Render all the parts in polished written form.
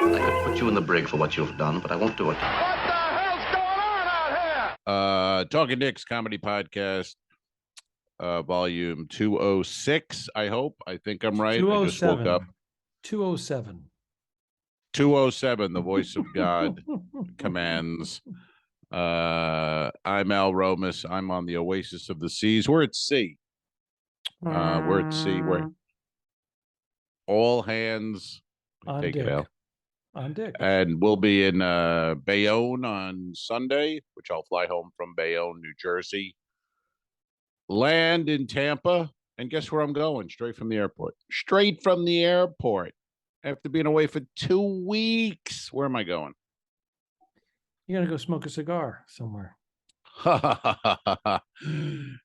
I could put you in the brig for what you've done, but I won't do it. What the hell's going on out here? Talking Dicks Comedy Podcast, volume 206. I hope. I think I'm right. I just woke up. 207. 207. The voice of God commands. I'm Al Romas. I'm on the Oasis of the Seas. We're at sea. We're at sea. We're all hands. On Take Dick. it out. On Dick. And we'll be in Bayonne on Sunday, which I'll fly home from Bayonne, New Jersey. Land in Tampa. And guess where I'm going? Straight from the airport. Straight from the airport. After being away for 2 weeks. Where am I going? You gotta go smoke a cigar somewhere. No,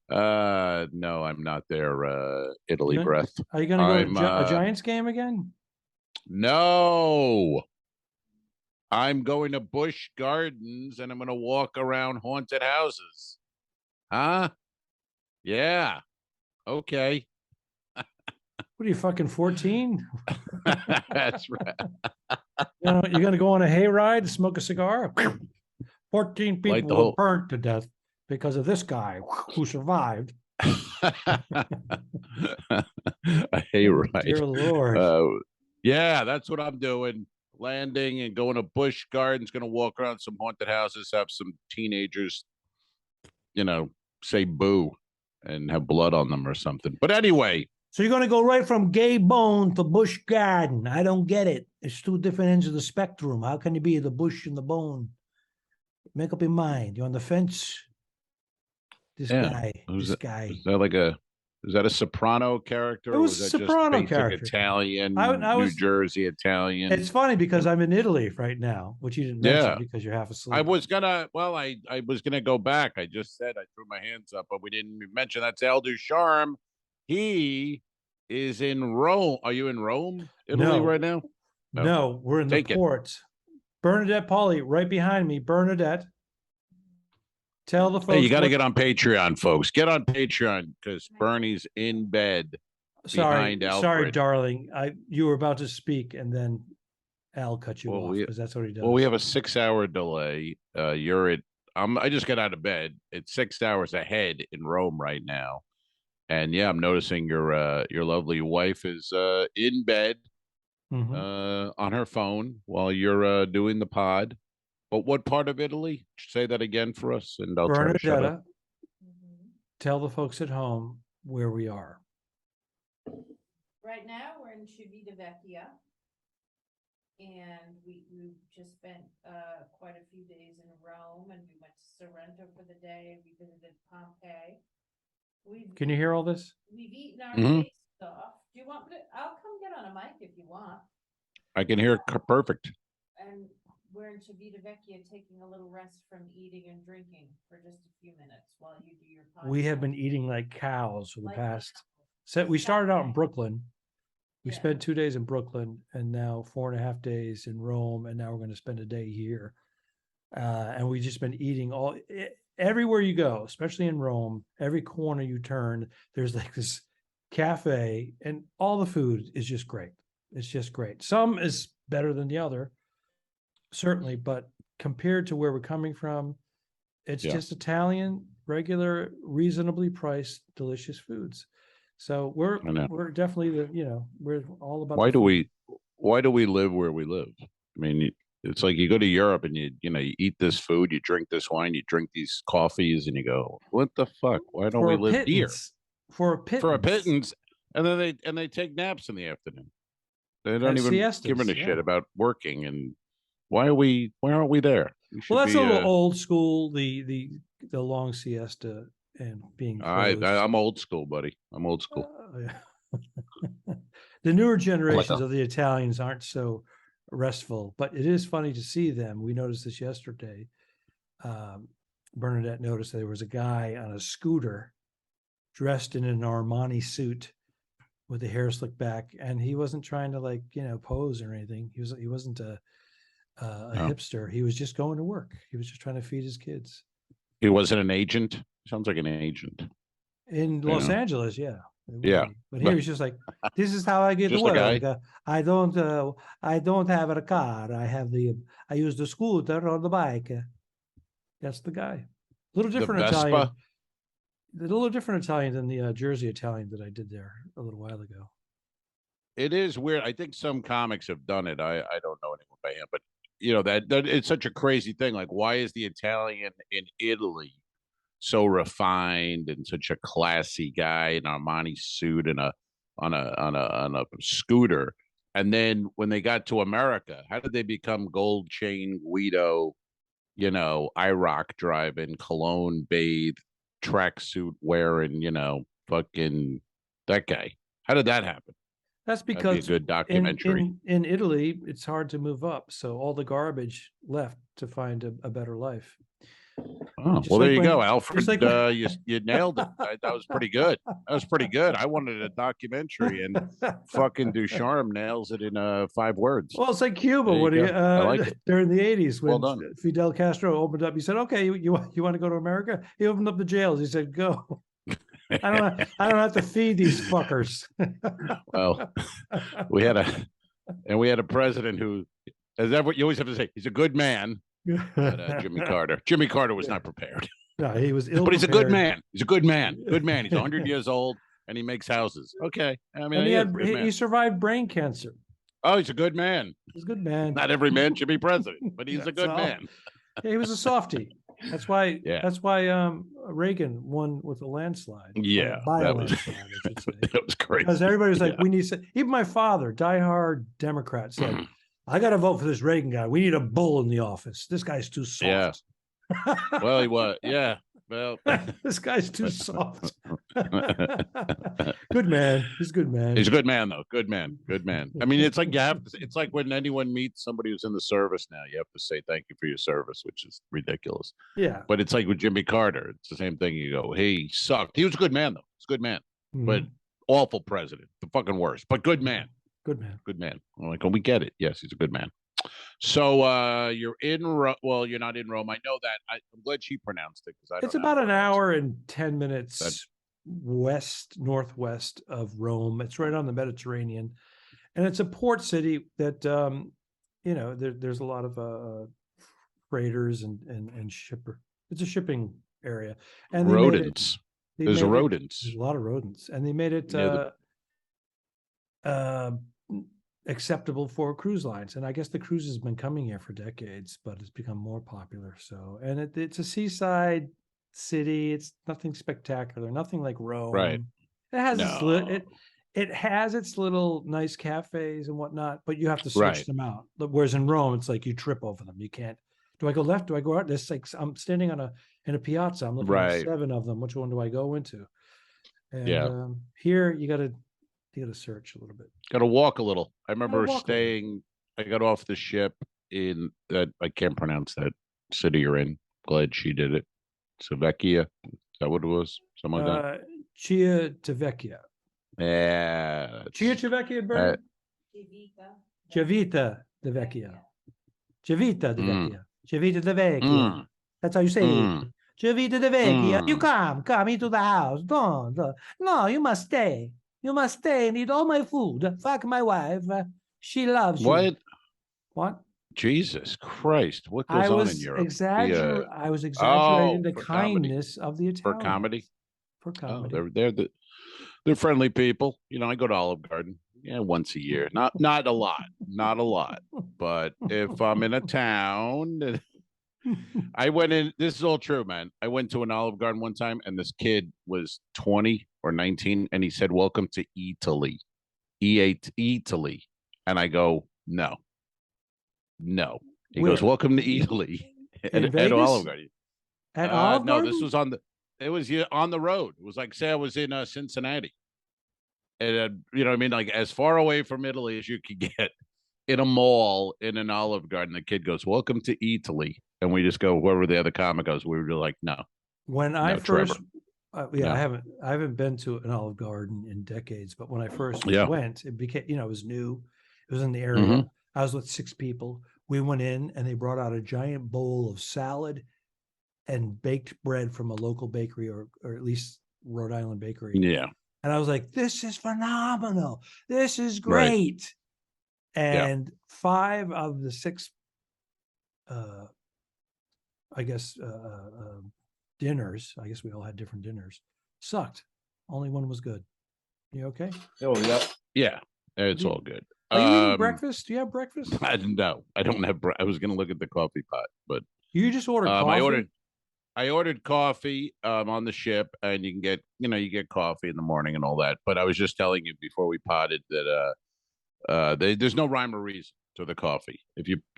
I'm not there. Italy breath. Are you gonna go to a Giants game again? No. I'm going to Busch Gardens and I'm going to walk around haunted houses. Huh? Yeah. Okay. What are you, fucking 14? That's right. You're gonna go on a hayride, smoke a cigar? 14 people were burnt to death because of this guy who survived. A hayride. Dear Lord. Yeah, that's what I'm doing. Landing and going to Busch Gardens, going to walk around some haunted houses, have some teenagers, say boo and have blood on them or something. But anyway. So you're going to go right from Gay Bone to Busch Garden. I don't get it. It's two different ends of the spectrum. How can you be the bush and the bone? Make up your mind. You're on the fence. This guy. Is that a soprano character? It was a soprano character. Italian, New Jersey Italian. It's funny because I'm in Italy right now, which you didn't mention because you're half asleep. I was gonna go back. I just said I threw my hands up, but we didn't mention that's Al Ducharme. He is in Rome. Are you in Rome, Italy right now? No, we're in the port. Bernadette Pauly, right behind me. Bernadette. Tell the folks. Hey, you got to get on Patreon, folks. Get on Patreon because Bernie's in bed behind Alfred. Sorry, darling. You were about to speak, and then Al cut you off because that's what he does. Well, we have a 6-hour delay. I just got out of bed. It's 6 hours ahead in Rome right now, and yeah, I'm noticing your lovely wife is in bed on her phone while you're doing the pod. But what part of Italy? Say that again for us, and I'll try to shut up. Tell the folks at home where we are. Right now, we're in Civitavecchia, and we just spent quite a few days in Rome, and we went to Sorrento for the day. We visited Pompeii. Can you hear all this? We've eaten our face off. Do you want me to? I'll come get on a mic if you want. I can hear perfect. And we're in Civitavecchia taking a little rest from eating and drinking for just a few minutes while you do your podcast. We have been eating like cows for the past. So we started out in Brooklyn. We spent 2 days in Brooklyn and now 4.5 days in Rome. And now we're going to spend a day here. And we've just been eating everywhere you go, especially in Rome, every corner you turn, there's like this cafe and all the food is just great. It's just great. Some is better than the other. Certainly, but compared to where we're coming from, it's just Italian, regular, reasonably priced, delicious foods. So we're definitely we're all about. Why do we live where we live? I mean, it's like you go to Europe and you eat this food, you drink this wine, you drink these coffees, and you go, what the fuck? Why don't we live here for a pittance? And then they take naps in the afternoon. They don't even give a shit about working and. Why aren't we there? Well, that's a little old school. The long siesta and being. I'm old school, buddy. I'm old school. The newer generations of the Italians aren't so restful, but it is funny to see them. We noticed this yesterday. Bernadette noticed there was a guy on a scooter dressed in an Armani suit with the hair slicked back, and he wasn't trying to pose or anything. He wasn't a hipster. He was just going to work. He was just trying to feed his kids. He wasn't an agent. Sounds like an agent in Los Angeles. Yeah. Yeah. But here he's just like, this is how I get to Just a guy. work. I don't have a car. I use the scooter or the bike. That's the guy. A little The different Italian. Vespa. A little different Italian than the Jersey Italian that I did there a little while ago. It is weird. I think some comics have done it. I don't know anyone by him, but you know that it's such a crazy thing. Like, why is the Italian in Italy so refined and such a classy guy in an Armani suit and on a scooter? And then when they got to America, how did they become gold chain Guido, you know, IROC driving, cologne bathe, tracksuit wearing, you know, fucking that guy? How did that happen? That's That'd because be a good documentary. in Italy, it's hard to move up. So all the garbage left to find a better life. Oh, Just well, like there you when- go, Alfred. just like You nailed it. That was pretty good. That was pretty good. I wanted a documentary, and fucking Ducharme nails it in 5 words. Well, it's like Cuba There you when he, go. I like it. during the 80s when Well done. Fidel Castro opened up. He said, "Okay, you want to go to America?" He opened up the jails. He said, "Go." I don't have to feed these fuckers. Well, we had a president who, as ever, you always have to say, he's a good man. But, Jimmy Carter. Jimmy Carter was not prepared. No, he was ill. But he's a good man. He's a good man. Good man. He's 100 years old and he makes houses. Okay. I mean, And he survived brain cancer. Oh, he's a good man. He's a good man. Not every man should be president, but he's a good man. He was a softie. That's why. Yeah. That's why Reagan won with a landslide. Yeah, by a that was- landslide, I should say. That was crazy. Because everybody was like, Yeah. "We need." Even my father, diehard Democrat, said, "I got to vote for this Reagan guy. We need a bull in the office. This guy's too soft." Yeah. Well, he was. Yeah. Well, This guy's too soft. Good man. He's a good man. he's a good man, though. Good man. Good man. I mean, it's like it's like when anyone meets somebody who's in the service now, you have to say thank you for your service, which is ridiculous. Yeah. But it's like with Jimmy Carter. It's the same thing. You go, hey, he sucked. He was a good man, though. He's a good man, but Mhm. awful president. The fucking worst, but good man. Good man. Good man. I'm like, oh, we get it. Yes, he's a good man. So you're in well, you're not in Rome. I know that. I'm glad she pronounced it because I don't It's know about how an to pronounce hour and 10 minutes That's- northwest of Rome. It's right on the Mediterranean, and it's a port city that there's a lot of freighters and shipper. It's a shipping area, and it. they made it- Rodents. they There's made it- rodents. There's a lot of rodents, and they made it Yeah, acceptable for cruise lines. And I guess the cruise has been coming here for decades, but it's become more popular. So, and it's a seaside city. It's nothing spectacular, nothing like Rome. Right. It has No. it has its little nice cafes and whatnot, but you have to search Right. them out. Whereas in Rome, it's like you trip over them. You can't. Do I go left? Do I go right? There's like I'm standing in a piazza. I'm looking at Right. 7 of them. Which one do I go into? And Yeah. here you gotta search a little bit. Got to walk a little. I remember walk a little. staying. I got off the ship in that. I can't pronounce that city you're in. Glad she did it. Savecchia. Is that what it was? Something like that. Chia Tavecchia. Yeah. Chia Tavecchia, Bernard? Civita de Vecchia. Civita de Mm. Vecchia. Civita de Vecchia. Mm, That's how you say mm. it. Civita de Vecchia. You Mm. come into the house. Don't. No, you must stay. You must stay and eat all my food. Fuck my wife. She loves you. What? What? Jesus Christ! What goes I on in was Europe? I was exaggerating the for comedy. kindness of the For Italians. comedy? For Oh, comedy. they're friendly people. You know, I go to Olive Garden, once a year. Not a lot, not a lot. But if I'm in a town, I went in. This is all true, man. I went to an Olive Garden one time, and this kid was 20 or 19, and he said, "Welcome to Italy." Italy, and I go, "No." He goes, Where? "Welcome to Italy." In at Vegas? Olive Garden. At Olive No, Garden? this was on the road. It was like, say I was in Cincinnati. And, you know what I mean? Like as far away from Italy as you could get in a mall, in an Olive Garden. The kid goes, "Welcome to Italy." And we just go, whoever the other comic goes, we were like, no. When I No, first, Trevor. yeah, No. I haven't been to an Olive Garden in decades. But when I first Yeah. went, it became, it was new. It was in the area. Mhm. I was with 6 people. We went in, and they brought out a giant bowl of salad and baked bread from a local bakery, or at least Rhode Island bakery. Yeah. And I was like, this is phenomenal. This is Right. great. Yeah. And 5 of the 6, I guess, dinners, I guess we all had different dinners, sucked. Only one was good. You okay? Oh, yeah. Yeah. It's Do you- all good. Are you eating breakfast? Do you have breakfast? I don't have. I was going to look at the coffee pot, but You just ordered coffee? I ordered coffee on the ship, and you can get you get coffee in the morning and all that. But I was just telling you before we potted that there's no rhyme or reason to the coffee.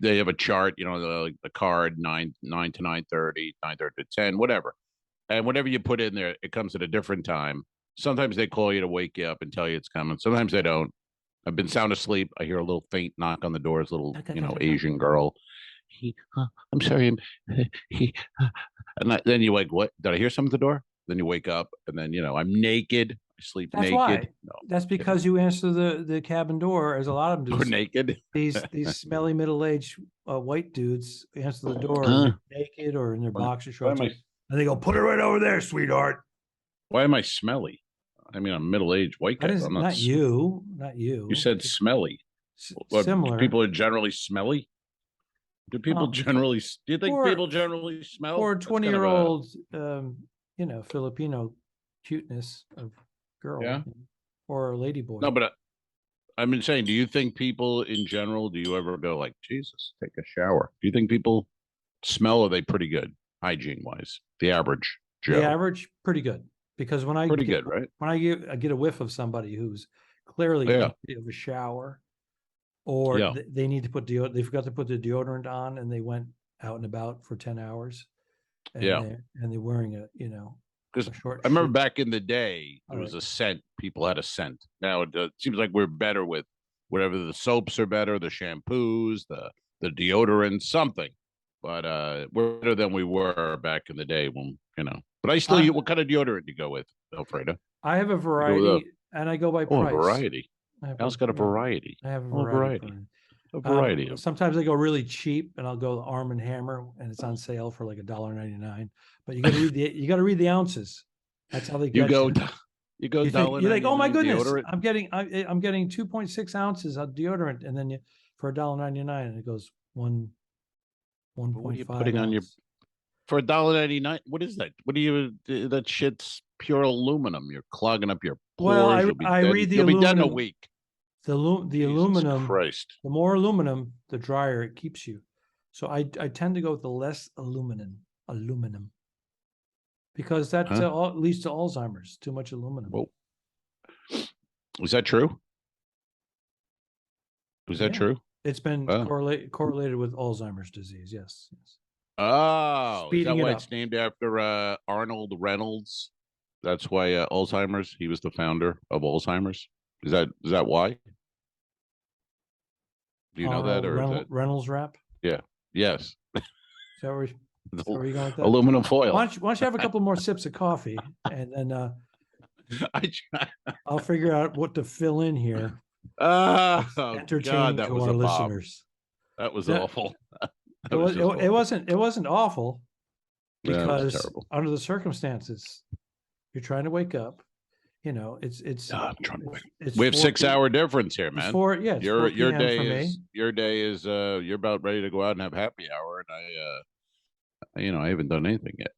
They have a chart, like the card 9 to 9:30, 9:30 to 10, whatever, and whatever you put in there, it comes at a different time. Sometimes they call you to wake you up and tell you it's coming. Sometimes they don't. I've been sound asleep. I hear a little faint knock on the door. It's a little, Asian girl. I'm sorry. Then you wake, what? Did I hear something at the door? Then you wake up, and then, I'm naked. I sleep That's naked. why. No, That's because you answer the cabin door, as a lot of them we're do. naked. These smelly middle-aged white dudes answer the door and they're naked or in their boxer shorts. And they go, put it right over there, sweetheart. Why am I smelly? I mean, I'm middle-aged white guy. I'm not you. You said smelly. Similar. People are generally smelly. Do people generally? Do you think people generally smell? Or 20-year-old, Filipino cuteness of girl, Yeah, or a lady boy. No, but I've been saying, do you think people in general? Do you ever go like, Jesus, take a shower? Do you think people smell? Or are they pretty good hygiene wise? The average Joe. The average, pretty good. Because when I good, right? When I get a whiff of somebody who's clearly empty of a shower, or they need to put they forgot to put the deodorant on, and they went out and about for 10 hours, and they're wearing because I remember back in the day, there was a scent. People had a scent. Now it seems like we're better with whatever. The soaps are better, the shampoos, the deodorant, something. But we're better than we were back in the day when, But I still, what kind of deodorant do you go with, Alfredo? I have a variety, and I go by price. A variety. Al's got a variety. I have a variety. A variety. Sometimes I go really cheap, and I'll go Arm and Hammer, and it's on sale for like $1.99. But you got to read the ounces. That's how they get you. You go. You're like, oh my goodness, deodorant? I'm getting 2.6 ounces of deodorant, and then for $1.99, and it goes 1.5. What are you putting on your for $1.99? What is that? What do you? That shit's pure aluminum. You're clogging up your pores. Well, I read the You'll aluminum. be dead in a week. The aluminum. Christ. The more aluminum, the drier it keeps you. So I tend to go with the less aluminum, because that leads to Alzheimer's. Too much aluminum. Whoa. Is that true? Is that true? It's been correlated with Alzheimer's disease. Yes. Oh, Speeding is that why it up. it's named after Arnold Reynolds? That's why Alzheimer's. He was the founder of Alzheimer's. Is that why? Do you know that, or Reynolds wrap? Yeah. Yes. Is that where you going with that? Aluminum foil. Why don't you have a couple more sips of coffee, and then I'll figure out what to fill in here. Entertaining to our listeners. That was awful. It wasn't awful, because terrible. under the circumstances, you're trying to wake up. I'm trying to wake up. We have 6-hour difference here, man. Your day is you're about ready to go out and have happy hour, and I haven't done anything yet.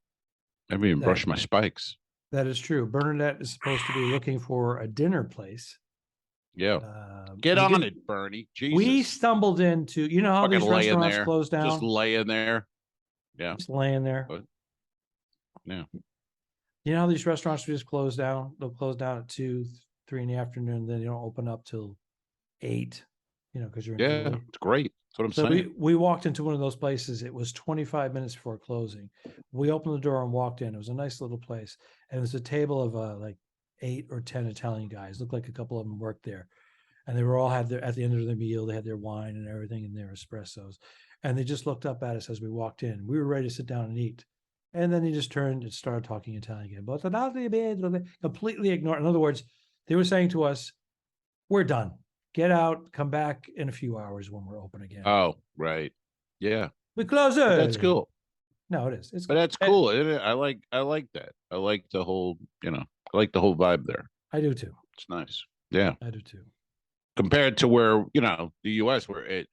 I haven't even brushed my spikes. That is true. Bernadette is supposed to be looking for a dinner place. Yeah. Get on it, Bernie. Jesus. We stumbled into, how these restaurants close down? Just laying there. Yeah. Just laying there. Yeah. You know how these restaurants just close down? They'll close down at 2, 3 in the afternoon. Then they don't open up till 8, because you're in it's great. That's what I'm saying. We walked into one of those places. It was 25 minutes before closing. We opened the door and walked in. It was a nice little place. And it was a table of like 8 or 10 Italian guys. Looked like a couple of them worked there. And they were all at the end of their meal, they had their wine and everything and their espressos. And they just looked up at us as we walked in. We were ready to sit down and eat. And then they just turned and started talking Italian again. Completely ignored. In other words, they were saying to us, we're done. Get out, come back in a few hours when we're open again. Oh, right. Yeah. We close it. That's cool. No, it is. But that's cool. I like that. I like the whole, I like the whole vibe there. I do too. It's nice. Yeah. I do too. Compared to where, the US where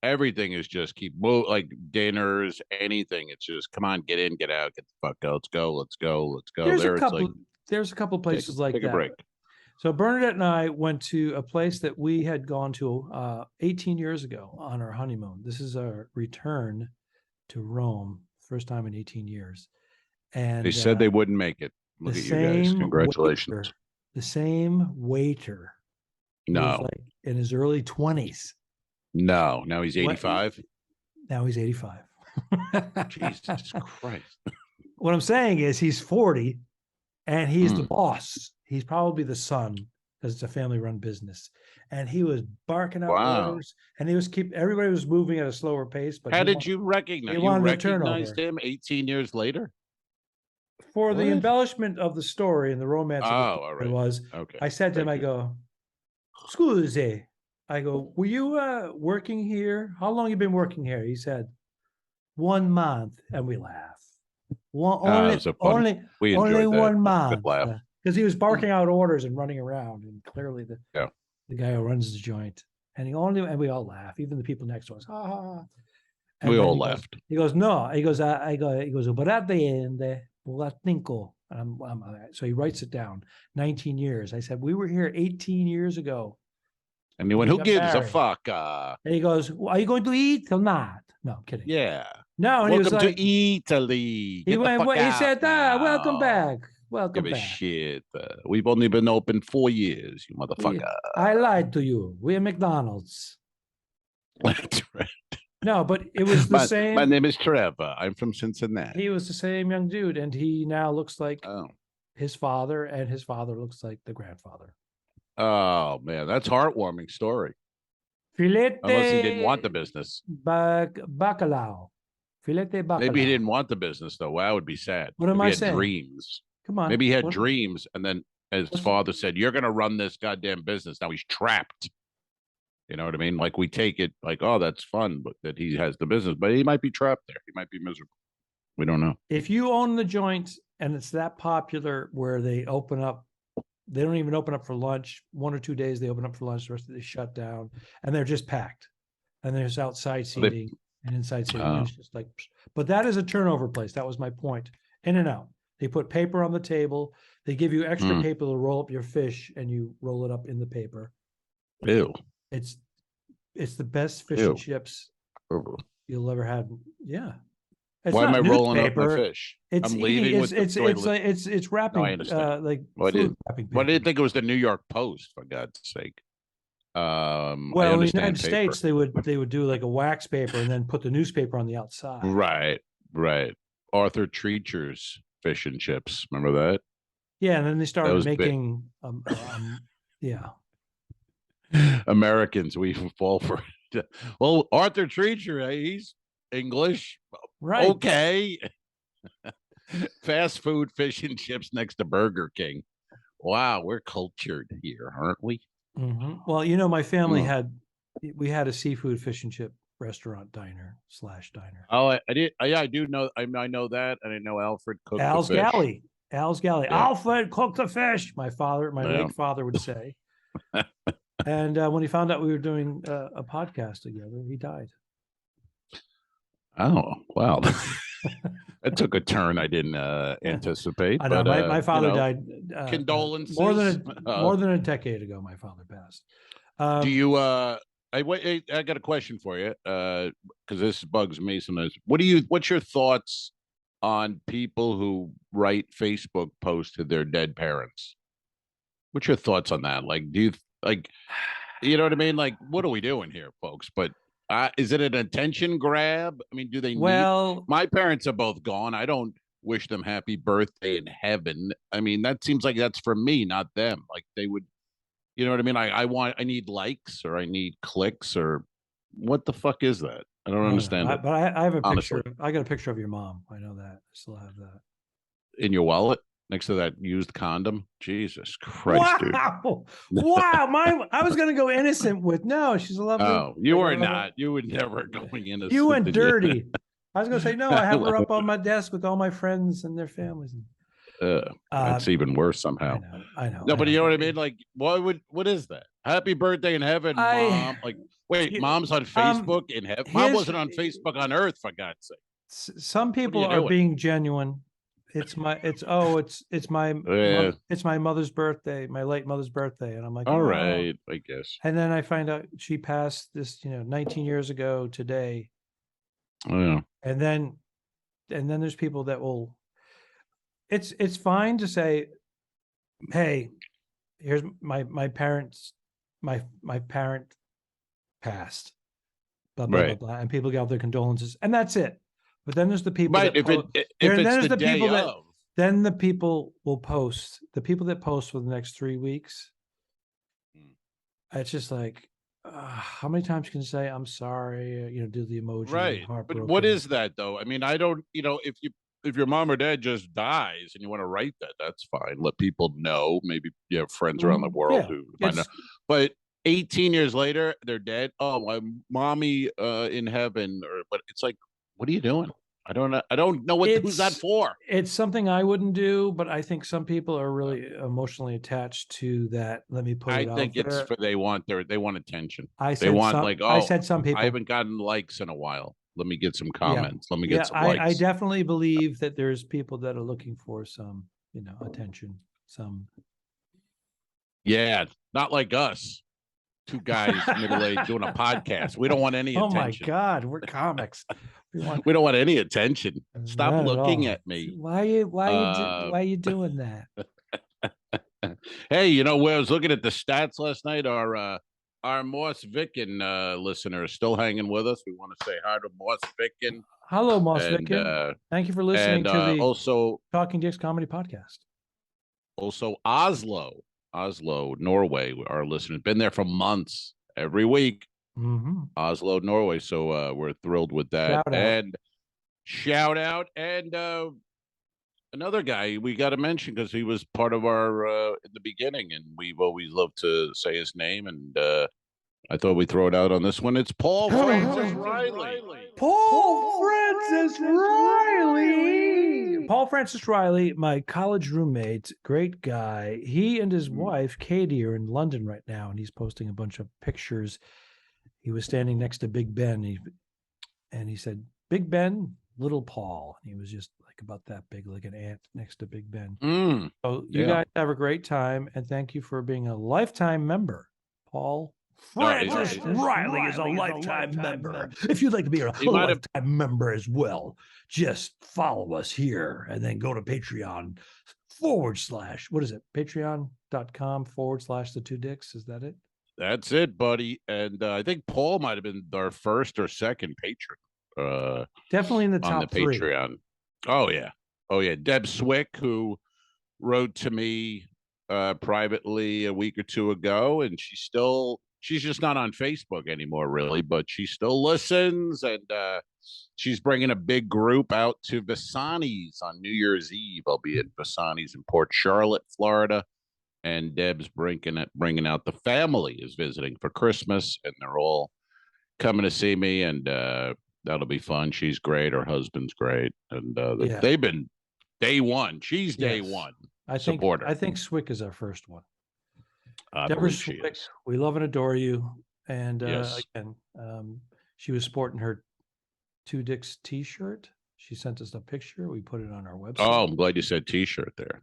everything is just like dinners, anything. It's just come on, get in, get out, get the fuck out. Let's go, let's go, let's go. There's a It's couple. like There's a couple places like take that. a break. So Bernadette and I went to a place that we had gone to 18 years ago on our honeymoon. This is our return to Rome, first time in 18 years. And They said they wouldn't make it. Look at you guys. Congratulations. The same waiter. No. Like in his early 20s. No. Now he's 85. Now he's 85. Jesus Christ. What I'm saying is he's 40 and he's the boss. He's probably the son because it's a family-run business. And he was barking out orders, and everybody was moving at a slower pace. But how did you recognize? You recognized him 18 years later. For the embellishment of the story and the romance of the story was, I said to him, I go, "Scusi," I go, "Were you working here? How long you been working here?" He said, 1 month, and we laugh. Only 1 month. Because he was barking out orders and running around, and clearly the guy who runs the joint, and we all laugh, even the people next to us. Ha ha ha. We all laughed. He goes, no. He goes, but at the end, Latinko. And I'm so he writes it down. 19 years. I said, we were here 18 years ago. And he went, who gives a fuck? And he goes, are you going to eat or not? No, I'm kidding. Yeah. No, and welcome he was like, to Italy. He said, welcome back. Welcome Give back. a shit. We've only been open 4 years, you motherfucker. Yeah, I lied to you. We're McDonald's. That's right. No, but it was the same. My name is Trevor. I'm from Cincinnati. He was the same young dude, and he now looks like his father, and his father looks like the grandfather. Oh, man, that's a heartwarming story. Filete Unless he didn't want the business. Bacalao. Filete bacalao. Maybe he didn't want the business, though. Well, that would be sad. What am I saying? Dreams. Come on. Maybe he had dreams, and then his father said, you're going to run this goddamn business. Now he's trapped. You know what I mean? Like, we take it like, oh, that's fun, but that he has the business. But he might be trapped there. He might be miserable. We don't know. If you own the joint and it's that popular where they open up, they don't even open up for lunch. 1 or 2 days they open up for lunch. The rest of it they shut down, and they're just packed. And there's outside seating and inside seating. It's just like, but that is a turnover place. That was my point. In and out. They put paper on the table. They give you extra paper to roll up your fish, and you roll it up in the paper. Ew. It's the best fish and chips you'll ever have. Yeah. Why am I rolling up my fish? I'm leaving with it's wrapping. No, I understand. Like food wrapping paper. Why did you think it was the New York Post? For God's sake. Well, in the United States, they would do like a wax paper and then put the newspaper on the outside. Right. Arthur Treacher's fish and chips. Remember that? Yeah, and then they started making. Yeah. Americans, we fall for it. Well, Arthur Treacher, he's English. Right. Okay. Fast food fish and chips next to Burger King. Wow, we're cultured here, aren't we? Mm-hmm. Well, my family we had a seafood fish and chip restaurant diner. Oh, I did. I do know. I know that, and I know Alfred cooked Al's the fish. Galley. Al's Galley. Yeah. Alfred cooked the fish. My late father would say. And when he found out we were doing a podcast together, he died. Oh, wow. That took a turn I didn't anticipate. I know. But, my father died. Condolences. More than a decade ago, my father passed. Do you? I got a question for you because this bugs me sometimes. What's your thoughts on people who write Facebook posts to their dead parents? What's your thoughts on that? Like, do you like? You know what I mean? Like, what are we doing here, folks? But is it an attention grab? I mean, do they need? My parents are both gone. I don't wish them happy birthday in heaven. I mean, that seems like that's for me, not them. Like they would, you know what I mean? I need likes or I need clicks or what the fuck is that? I don't understand it. But I have a honestly. picture. I got a picture of your mom. I know that. I still have that. In your wallet? Next to that used condom? Jesus Christ, dude. Wow. I was going to go innocent with, no, she's a lovely. Oh, you were not. You were never going innocent. You went dirty. I was going to say, no, I have her up on my desk with all my friends and their families. That's even worse I somehow. know, I know. No, I but know. you know what I mean? Like, what is that? Happy birthday in heaven, Mom. Like, wait, Mom's on Facebook in heaven? Mom wasn't on Facebook on earth, for God's sake. Some people you are doing? being genuine. It's my Yeah. it's my mother's birthday, my late mother's birthday, and I'm like, All "Oh." right, I guess. And then I find out she passed this, 19 years ago today. Yeah. And then there's people that will. It's fine to say, "Hey, here's my parents, my parent passed." Blah blah blah Right. blah, and people give out their condolences, and that's it. But then there's the people Right. that If it's there's the day people that of. then the people will post the people that post for the next 3 weeks. It's just like, how many times can you say I'm sorry? Do the emoji, Right. But heartbroken. what is that though? I mean, I don't, if your mom or dad just dies and you want to write that, that's fine. Let people know. Maybe you have friends around the world Yeah, who might know. But 18 years later, they're dead. Oh, my mommy in heaven. But it's like, what are you doing? I don't know. I don't know who's that for. It's something I wouldn't do, but I think some people are really emotionally attached to that. Let me put it out there. I think it's for they want attention. I They want I said some people. I haven't gotten likes in a while. Let me get some comments. Yeah. Let me get some likes. I definitely believe that there's people that are looking for some, attention. Some. Yeah, not like us. Two guys middle-aged doing a podcast. We don't want any attention. Oh my God, we're comics. We don't want any attention. Stop Not looking at me. Why are you doing that? Hey, I was looking at the stats last night. Our Moss Vicken listener is still hanging with us. We want to say hi to Moss Vicken. Hello, Moss Vicken. Thank you for listening to the also Talking Dicks Comedy Podcast. Also, Oslo, Norway. Our listeners been there for months, every week. Mm-hmm. Oslo, Norway. So we're thrilled with that. Shout out and another guy we got to mention because he was part of our in the beginning, and we've always loved to say his name. And I thought we'd throw it out on this one. It's Paul Francis Riley. Paul Francis Riley. Paul Francis Riley, my college roommate, great guy. He and his wife, Katie, are in London right now, and he's posting a bunch of pictures. He was standing next to Big Ben, and he said, "Big Ben, little Paul." And he was just like about that big, like an ant next to Big Ben. So you guys have a great time, and thank you for being a lifetime member. Paul Francis Riley is a lifetime member. If you'd like to be a lifetime member as well, just follow us here and then go to Patreon / what is it? Patreon.com/ the two dicks. Is that it? That's it, buddy. And I think Paul might have been our first or second patron. Definitely in the top on the Patreon. 3. Oh yeah. Deb Swick, who wrote to me privately a week or two ago, and she's just not on Facebook anymore, really, but she still listens, and she's bringing a big group out to Vasani's on New Year's Eve. I'll be at Vasani's in Port Charlotte, Florida, and Deb's bringing out the family is visiting for Christmas, and they're all coming to see me, and that'll be fun. She's great. Her husband's great, and they've been day one. She's day one. I think Swick is our first one. Deborah Swick, we love and adore you. And again, she was sporting her Two Dicks T-shirt. She sent us a picture. We put it on our website. Oh, I'm glad you said T-shirt there.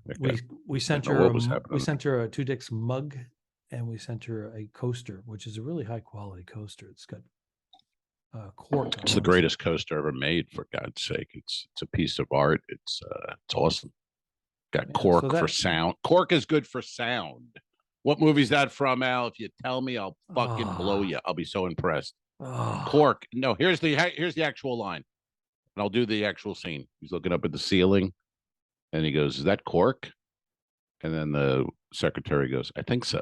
We sent her a Two Dicks mug, and we sent her a coaster, which is a really high quality coaster. It's got cork. It's the greatest coaster ever made, for God's sake. It's a piece of art. It's awesome. Got cork for sound. Cork is good for sound. What movie's that from, Al? If you tell me, I'll fucking blow you. I'll be so impressed. Cork. No, here's the actual line. And I'll do the actual scene. He's looking up at the ceiling, and he goes, "Is that cork?" And then the secretary goes, "I think so."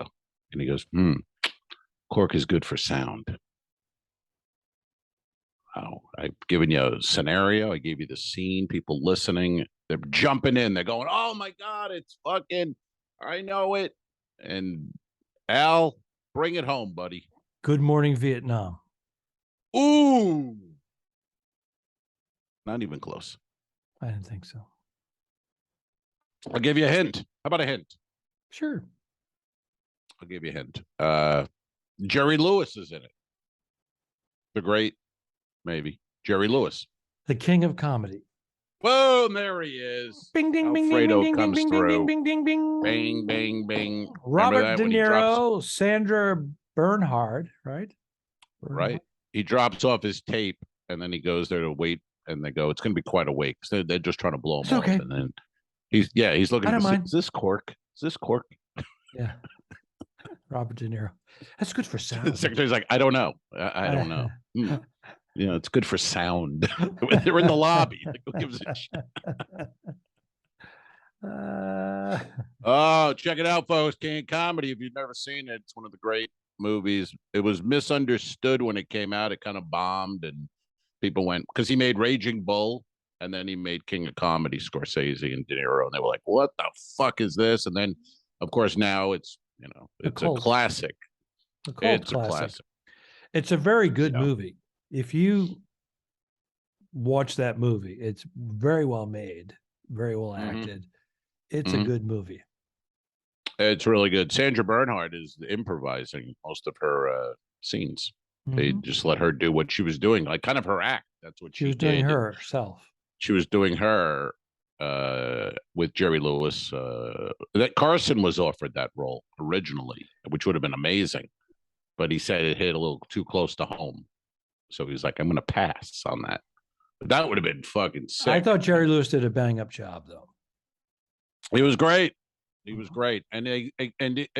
And he goes, "Cork is good for sound." Oh, I've given you a scenario. I gave you the scene. People listening, they're jumping in. They're going, "Oh my God, it's fucking, I know it." And Al, bring it home, buddy. Good Morning Vietnam. Ooh. Not even close. I didn't think so. I'll give you a hint. How about a hint? Sure. I'll give you a hint. Jerry Lewis is in it. The great, maybe Jerry Lewis. The king of comedy. Whoa, there he is. Bing, ding, bing, ding, Alfredo bing, ding, comes bing, ding, through. bing, ding, bing, Bang, bang, bang. Remember Robert that De when he drops, Niro, Sandra Bernhard, right? right? He drops off his tape, and then he goes there to wait, and they go, "It's going to be quite a wait." because they're just trying to blow him It's off, okay. and then he's looking. I don't mind. Is this cork? Is this cork? Yeah. Robert De Niro. That's good for The sound. secretary's like, "I don't know. I don't know." Yeah, it's good for sound. They're in the lobby. Like, who gives a shit? Oh, check it out, folks. King of Comedy. If you've never seen it, it's one of the great movies. It was misunderstood when it came out. It kind of bombed, and people went because he made Raging Bull, and then he made King of Comedy, Scorsese and De Niro, and they were like, "What the fuck is this?" And then, of course, now it's it's a classic. It's a classic. It's a very good Yeah. movie. If you watch that movie, it's very well made, very well acted. It's a good movie. It's really good. Sandra Bernhard is improvising most of her scenes. They just let her do what she was doing, like kind of her act. That's what She was doing did. herself. She was doing her with Jerry Lewis. That Carson was offered that role originally, which would have been amazing, but he said it hit a little too close to home, so he was like, "I'm going to pass on that." But that would have been fucking sick. I thought Jerry Lewis did a bang up job, though. He was great. He was great, and it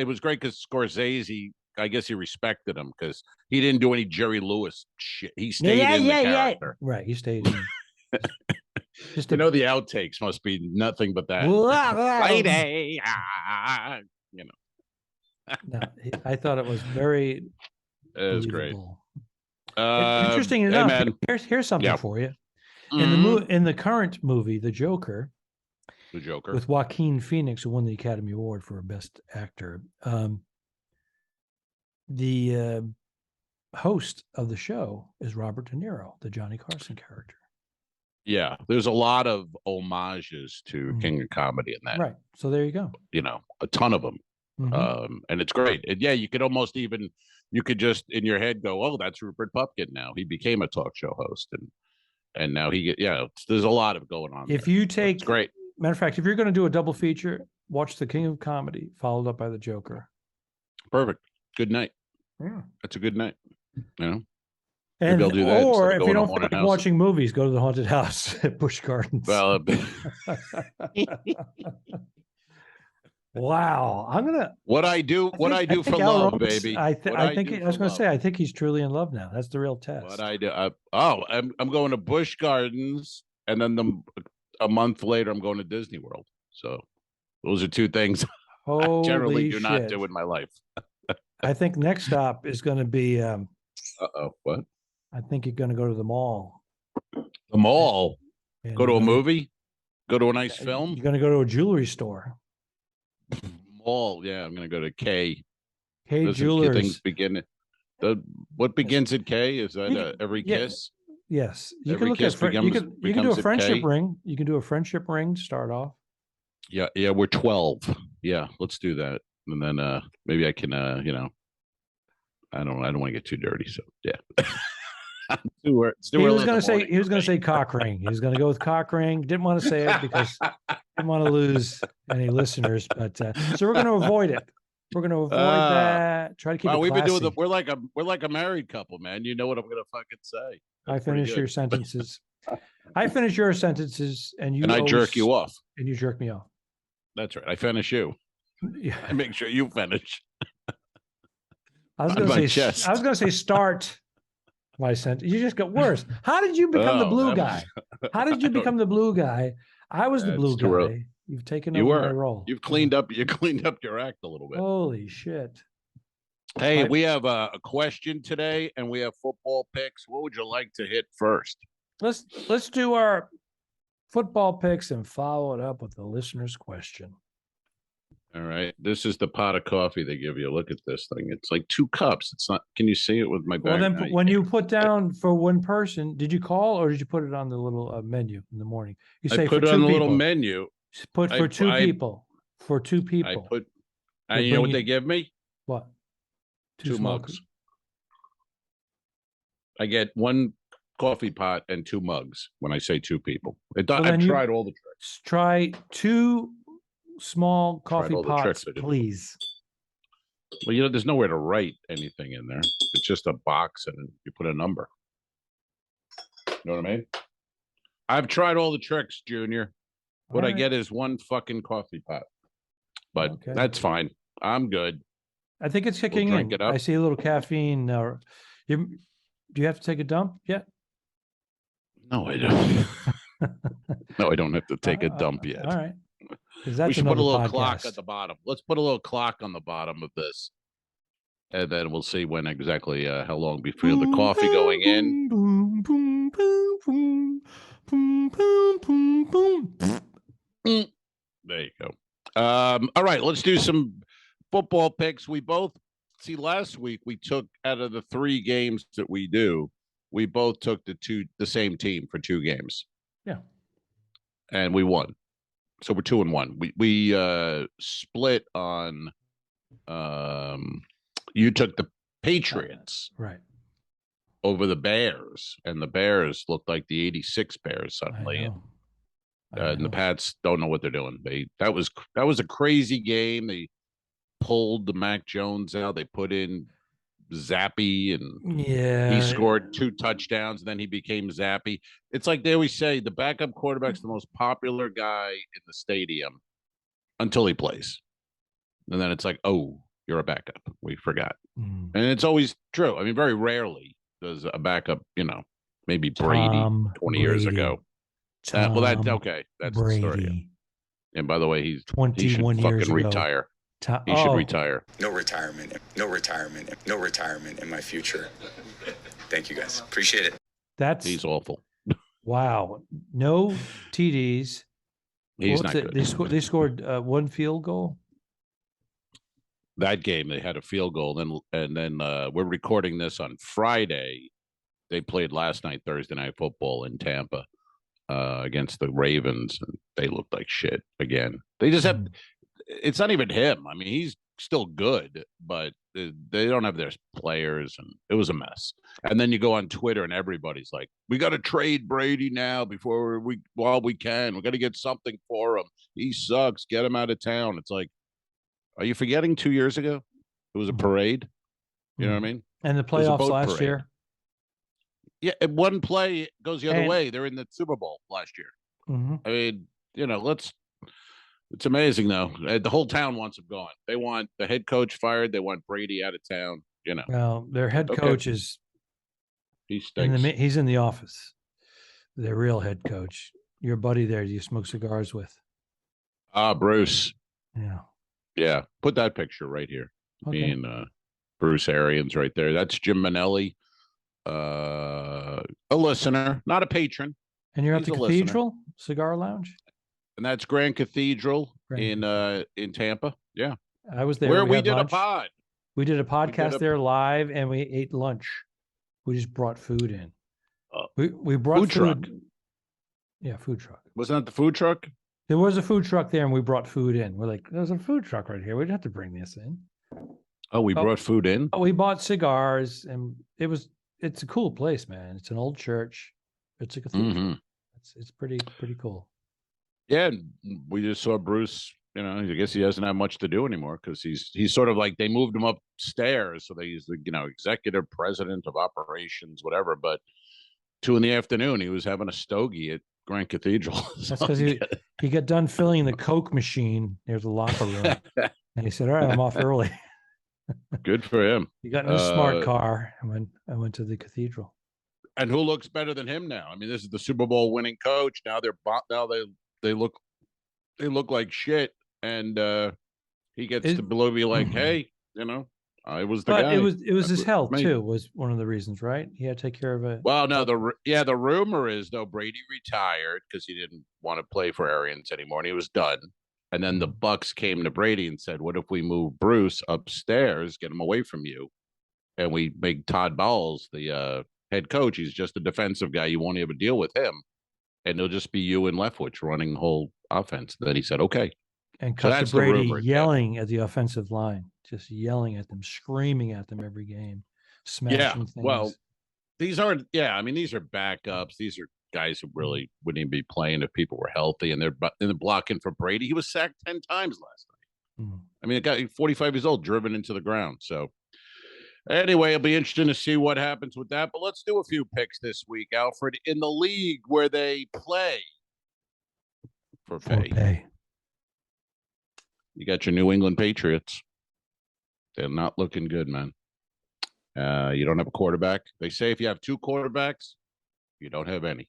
was great because Scorsese, I guess he respected him because he didn't do any Jerry Lewis shit. He stayed in the character. Right, he stayed in. Just the outtakes must be nothing but that. Lady, No, I thought it was very. It was great. Interesting hey, enough. man. Here's something for you. In the current movie, The Joker, with Joaquin Phoenix, who won the Academy Award for Best Actor, the host of the show is Robert De Niro, the Johnny Carson character. Yeah, there's a lot of homages to King of Comedy in that. Right. So there you go. A ton of them. And it's great. And yeah, you could almost even, you could just in your head go, "Oh, that's Rupert Pupkin now. He became a talk show host." And now there's a lot of going on. If you take, it's great. Matter of fact, if you're going to do a double feature, watch The King of Comedy, followed up by The Joker. Perfect. Good night. Yeah. That's a good night. And, maybe I'll do that. Or if you don't feel like watching movies, go to the haunted house at Busch Gardens. Well, wow. I'm gonna. What I do for love, Romas, baby. I was going to say, I think he's truly in love now. That's the real test. What I do. I'm going to Busch Gardens, and then a month later, I'm going to Disney World. So those are two things I generally do not do in my life. I think next stop is going to be. What? I think you're going to go to the mall. The mall? And go to a movie? Go to a nice film? You're going to go to a jewelry store. Mall, yeah. I'm going to go to K. K Jewelers. Things begin. What begins at K? Is that every kiss? Yes. You can look at you can do a friendship ring. You can do a friendship ring to start off. Yeah, we're 12. Yeah, let's do that. And then maybe I can I don't want to get too dirty, so yeah. He was going to say cock ring. He was going to go with cock ring. Didn't want to say it because didn't want to lose any listeners, but so we're going to avoid it. We're going to avoid that. Try to keep it we've classy. been doing we're like a married couple, man. You know what I'm going to fucking say. I finish your sentences. I finish your sentences, and I jerk you off, and you jerk me off. That's right. I finish you. Yeah. I make sure you finish. I was going to say start my sentence. You just got worse. How did you become the blue guy? How did you become the blue guy? I was the blue guy. Early. You've taken over my role. You've cleaned up. You cleaned up your act a little bit. Holy shit! Hey, we have a question today, and we have football picks. What would you like to hit first? Let's do our football picks and follow it up with the listener's question. All right. This is the pot of coffee they give you. Look at this thing. It's like 2 cups. It's not. Can you see it with my back? Well, then when you put down for one person, did you call or did you put it on the little menu in the morning? You say I put it on the little menu. Put for two I people. For two people. put, We're and you know what bringing- they give me? What? Two small mugs. I get one coffee pot and 2 mugs when I say 2 people. I've tried all the tricks. Try 2 small coffee all the pots, tricks I did. please. Well, you know, there's nowhere to write anything in there. It's just a box and you put a number. You know what I mean? I've tried all the tricks, Junior. What All I right. get is one fucking coffee pot. But Okay. that's fine. I'm good. I think it's kicking drink in. it up. I see a little caffeine. Do you have to take a dump yet? No, I don't. No, I don't have to take a dump yet. All right. Because that's We should put a another little clock podcast. at the bottom. Let's put a little clock on the bottom of this. And then we'll see when exactly how long before the coffee going in. Boom, boom, boom, boom, boom, boom, boom, boom. There you go. All right, let's do some football picks. We both see last week we took out of the 3 games that we do, we both took the same team for 2 games. Yeah. And we won. So we're 2-1. We split on you took the Patriots Right. over the Bears, and the Bears looked like the 86 Bears I suddenly. know. And the Pats don't know what they're doing. That was a crazy game. They pulled the Mac Jones out. They put in Zappy, and he scored 2 touchdowns, and then he became Zappy. It's like they always say, the backup quarterback's the most popular guy in the stadium until he plays. And then it's like, oh, you're a backup. We forgot. And it's always true. I mean, very rarely does a backup, maybe Brady 20 years ago. Well, that's okay. That's the story. And by the way, he should 21 years fucking ago. retire. He should retire. No retirement in my future. Thank you, guys. Appreciate it. He's awful. Wow. No TDs. He's not good. They scored 1 field goal. That game, they had a field goal. And then we're recording this on Friday. They played last night, Thursday Night Football in Tampa against the Ravens, and they looked like shit again. They just have. It's not even him. I mean, he's still good, but they don't have their players, and it was a mess. And then you go on Twitter, and everybody's like, "We got to trade Brady now while we can. We got to get something for him. He sucks. Get him out of town." It's like, are you forgetting 2 years ago? It was a parade. You know what I mean? And the playoffs last year. Yeah, and one play goes the other way. They're in the Super Bowl last year. I mean, it's amazing, though. The whole town wants him gone. They want the head coach fired. They want Brady out of town, Well, their head coach is he stinks. He's in the office. Their real head coach. Your buddy there you smoke cigars with. Bruce. Yeah. Yeah. Put that picture right here. Okay. Me and Bruce Arians right there. That's Jim Manelli. A listener, not a patron. And you're at He's the a Cathedral Cigar Lounge? And that's Grand Cathedral in Tampa. Yeah. I was there. Where we had did lunch. a pod. We did a podcast there live, and we ate lunch. We just brought food in. We brought food truck. Yeah, food truck. Wasn't that the food truck? There was a food truck there, and we brought food in. We're like, there's a food truck right here. We didn't have to bring this in. Oh, we brought food in? We bought cigars, and it's a cool place, man. It's an old church. It's a cathedral. It's pretty cool. Yeah, we just saw Bruce. I guess he doesn't have much to do anymore because he's sort of like they moved him upstairs, so he's the executive president of operations, whatever. But 2 PM, he was having a stogie at Grand Cathedral. That's because he got done filling the Coke machine near the locker room, and he said, "All right, I'm off early." Good for him. He got in a smart car, and I went to the cathedral. And who looks better than him now? I mean, this is the Super Bowl winning coach. Now they look like shit, and he gets to be like, hey, I was the guy. It was his health too. Was one of the reasons, right? He had to take care of it. Well, no, the rumor is though Brady retired because he didn't want to play for Arians anymore, and he was done. And then the Bucks came to Brady and said, "What if we move Bruce upstairs, get him away from you, and we make Todd Bowles the head coach? He's just a defensive guy. You won't even deal with him." and it'll just be you and Leftwich running the whole offense. Then he said, okay. And So cut to that's the Brady rumor, yelling at the offensive line, just yelling at them, screaming at them every game, smashing things. Well, these aren't. Yeah, I mean, these are backups. These are guys who really wouldn't even be playing if people were healthy, and they're blocking for Brady. He was sacked 10 times last night. I mean, a guy 45 years old, driven into the ground. So anyway, it'll be interesting to see what happens with that. But let's do a few picks this week, Alfred, in the league where they play for pay. You got your New England Patriots. They're not looking good, man. You don't have a quarterback. They say if you have two quarterbacks, you don't have any.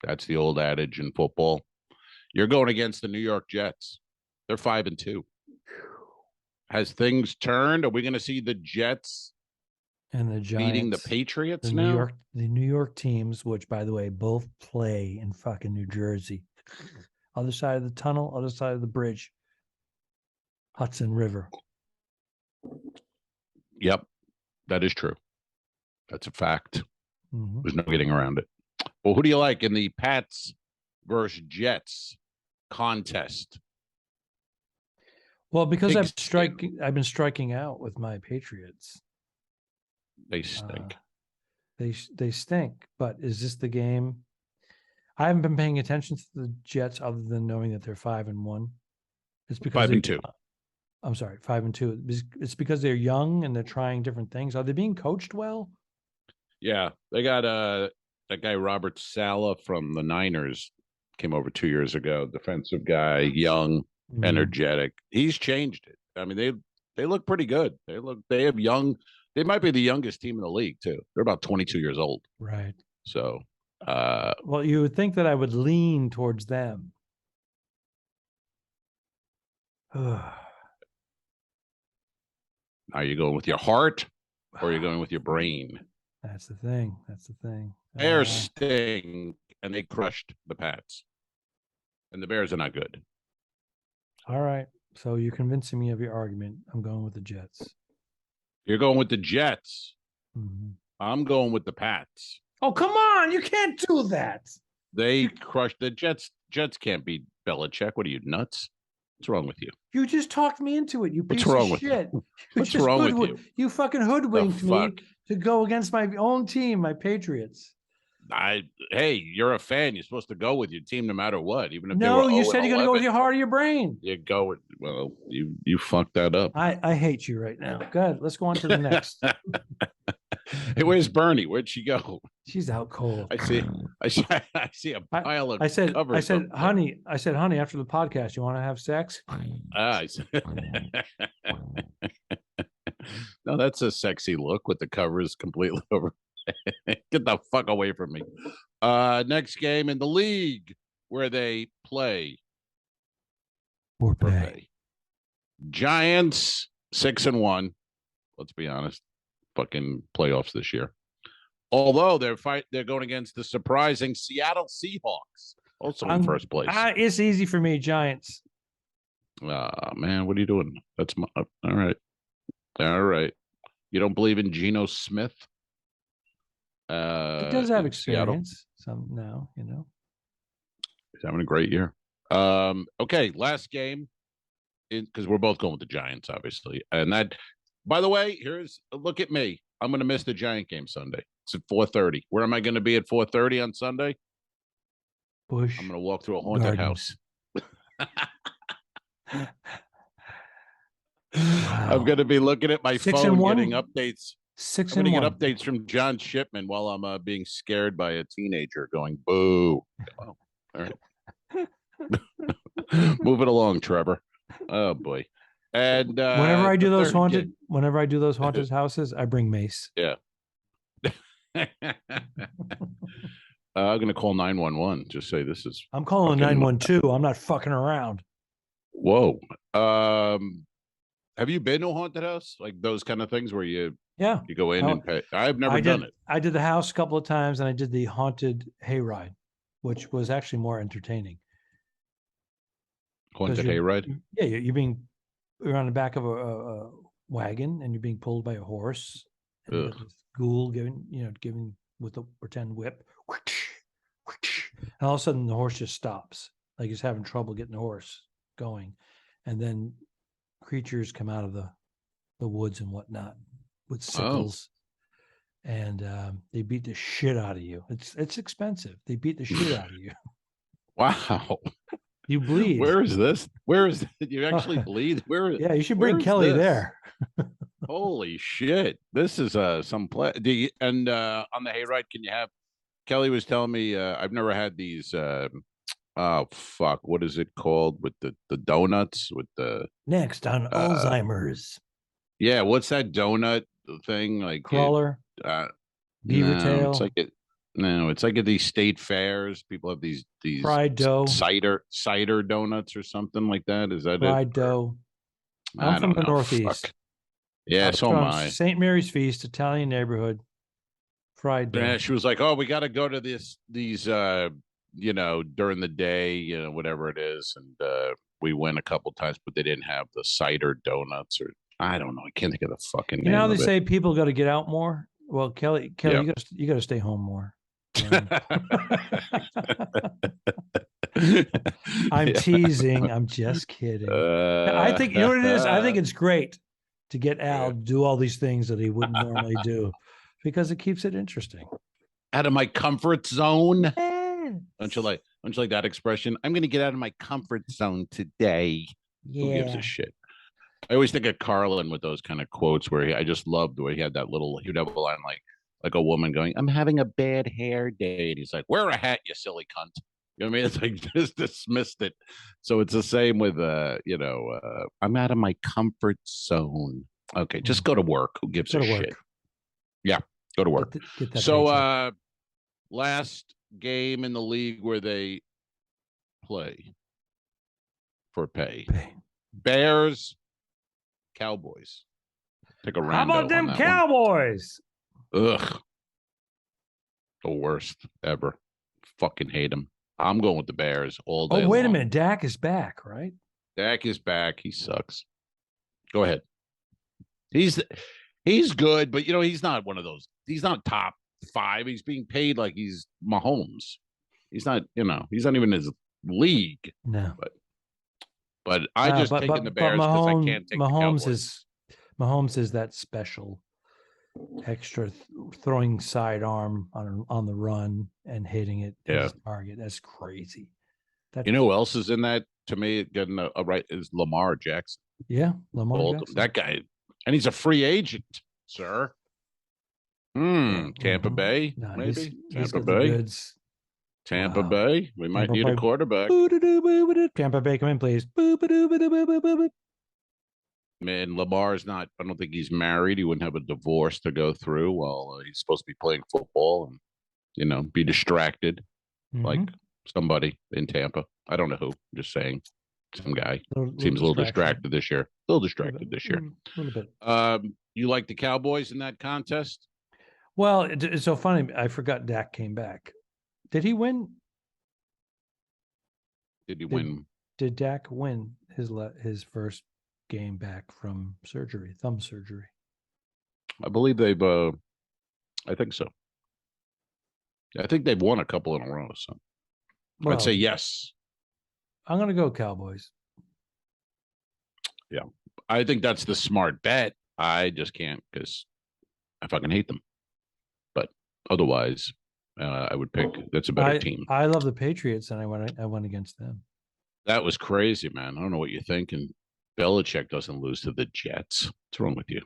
That's the old adage in football. You're going against the New York Jets. They're 5-2. Has things turned? Are we going to see the Jets and the Giants beating the Patriots now? The New York teams, which by the way, both play in fucking New Jersey. Other side of the tunnel, other side of the bridge. Hudson River. Yep, that is true. That's a fact. Mm-hmm. There's no getting around it. Well, who do you like in the Pats versus Jets contest? Well, because I've been striking out with my Patriots. They stink. They stink. But is this the game? I haven't been paying attention to the Jets other than knowing that they're 5-1. It's because 5-2. I'm sorry, 5-2. It's because they're young and they're trying different things. Are they being coached well? Yeah, they got that guy Robert Saleh from the Niners came over 2 years ago. Defensive guy, young, energetic. He's changed it. I mean, they look pretty good. They have young. They might be the youngest team in the league too. They're about 22 years old. Right. So, well, you would think that I would lean towards them. Are you going with your heart or are you going with your brain? That's the thing. Bears sting, and they crushed the Pats. And the Bears are not good. All right. So you're convincing me of your argument. I'm going with the Jets. You're going with the Jets. Mm-hmm. I'm going with the Pats. Oh, come on. You can't do that. They crushed the Jets. Jets can't beat Belichick. What are you, nuts? What's wrong with you? You just talked me into it, you piece What's wrong of with shit. you? What's wrong with you? You fucking hoodwinked me to go against my own team, my Patriots. Hey, you're a fan. You're supposed to go with your team no matter what, even if no, you said you're going to go with your heart or your brain. You go with you fucked that up. I hate you right now. Good. Let's go on to the next. Hey, where's Bernie? Where'd she go? She's out cold. I see a pile of covers. honey, after the podcast, you want to have sex? No, that's a sexy look with the covers completely over. Get the fuck away from me. Next game in the league where they play. Or pay. Giants 6-1. Let's be honest. Fucking playoffs this year. Although they're going against the surprising Seattle Seahawks, also in first place. It's easy for me, Giants. Man, what are you doing? That's all right. All right. You don't believe in Geno Smith? He does have experience. Some now, you know. He's having a great year. Okay, last game, because we're both going with the Giants, obviously. And that, by the way, here's a look at me. I'm going to miss the Giant game Sunday. It's at 4:30. Where am I going to be at 4:30 on Sunday? Bush. I'm going to walk through a haunted house. Wow. I'm going to be looking at my phone, getting updates. 6-1. I'm going to get updates from John Shipman while I'm being scared by a teenager going, boo. Oh, all right. Move it along, Trevor. Oh, boy. And whenever I do those haunted houses, I bring mace. Yeah. I'm going to call 911. Just say this is. I'm calling 912. I'm not fucking around. Whoa. Have you been to a haunted house? Like those kind of things where you go in and pay? I've never done it. I did the house a couple of times and I did the haunted hayride, which was actually more entertaining. Haunted hayride? Yeah, you're on the back of a wagon and you're being pulled by a horse. And this ghoul giving with a pretend whip. And all of a sudden, the horse just stops, like he's having trouble getting the horse going, and then creatures come out of the woods and whatnot with sickles, and they beat the shit out of you. It's expensive. They beat the shit out of you. Wow. You bleed. Where is this? Where is it? You actually bleed? Where? Yeah, you should bring where is Kelly this? there. Holy shit! This is some play. And on the hayride, can you have? Kelly was telling me I've never had these. Oh fuck! What is it called with the donuts with the Next on Alzheimer's. Yeah, what's that donut thing like? Crawler. Beaver no, tail. It's like it. No, it's like at these state fairs. People have these fried dough, cider donuts or something like that. Is that fried it? dough? I'm from the Northeast. Fuck. Yeah, so am I. St. Mary's Feast, Italian neighborhood. Fried dough. Yeah, she was like, "Oh, we got to go to these during the day, whatever it is." And we went a couple times, but they didn't have the cider donuts, or I don't know. I can't think of the fucking name. You know how they of say people got to get out more? Well, Kelly, Yep. you got to stay home more. I'm teasing. I'm just kidding. I think you know what it is. I think it's great to get Al to do all these things that he wouldn't normally do, because it keeps it interesting. Out of my comfort zone. Don't you like that expression? I'm going to get out of my comfort zone today. Yeah. Who gives a shit? I always think of Carlin with those kind of quotes where I just loved the way he had that he would have a line like a woman going, "I'm having a bad hair day." And he's like, "Wear a hat, you silly cunt." You know what I mean? It's like just dismissed it. So it's the same with I'm out of my comfort zone. Okay, just go to work. Who gives a shit? Yeah, go to work. Get that so paycheck. last game in the league where they play for pay. Bears, Cowboys. Take a rando. How about them on that Cowboys? one. Ugh. The worst ever. Fucking hate them. I'm going with the Bears all day. Oh, wait long. a minute. Dak is back, right? Dak is back. He sucks. Go ahead. He's good, but he's not one of those. He's not top 5. He's being paid like he's Mahomes. He's not, he's not even in his league. No. But I just taking the Bears because I can't take Mahomes the Cowboys. Mahomes is that special extra throwing sidearm on the run and hitting it as a target. That's crazy. You know who else is in that to me getting a right is Lamar Jackson. Yeah, Lamar Jackson. That guy, and he's a free agent, sir. Tampa Bay, No, maybe he's Tampa got Bay. the goods. Tampa Wow. Bay. We might need a quarterback. Tampa Bay, come in, please. Man, Lamar's not. I don't think he's married. He wouldn't have a divorce to go through while he's supposed to be playing football and be distracted like somebody in Tampa. I don't know who. I'm just saying, some guy seems a little distracted this year. A little distracted this year. A little bit. You like the Cowboys in that contest? Well, it's so funny. I forgot Dak came back. Did he win? Did he win? Did Dak win his first game back from thumb surgery? I believe they've. I think so. I think they've won a couple in a row. So I'd say yes. I'm going to go Cowboys. Yeah, I think that's the smart bet. I just can't because I fucking hate them. But otherwise, I would pick. That's a better team. I love the Patriots, and I went against them. That was crazy, man. I don't know what you're thinking. Belichick doesn't lose to the Jets. What's wrong with you?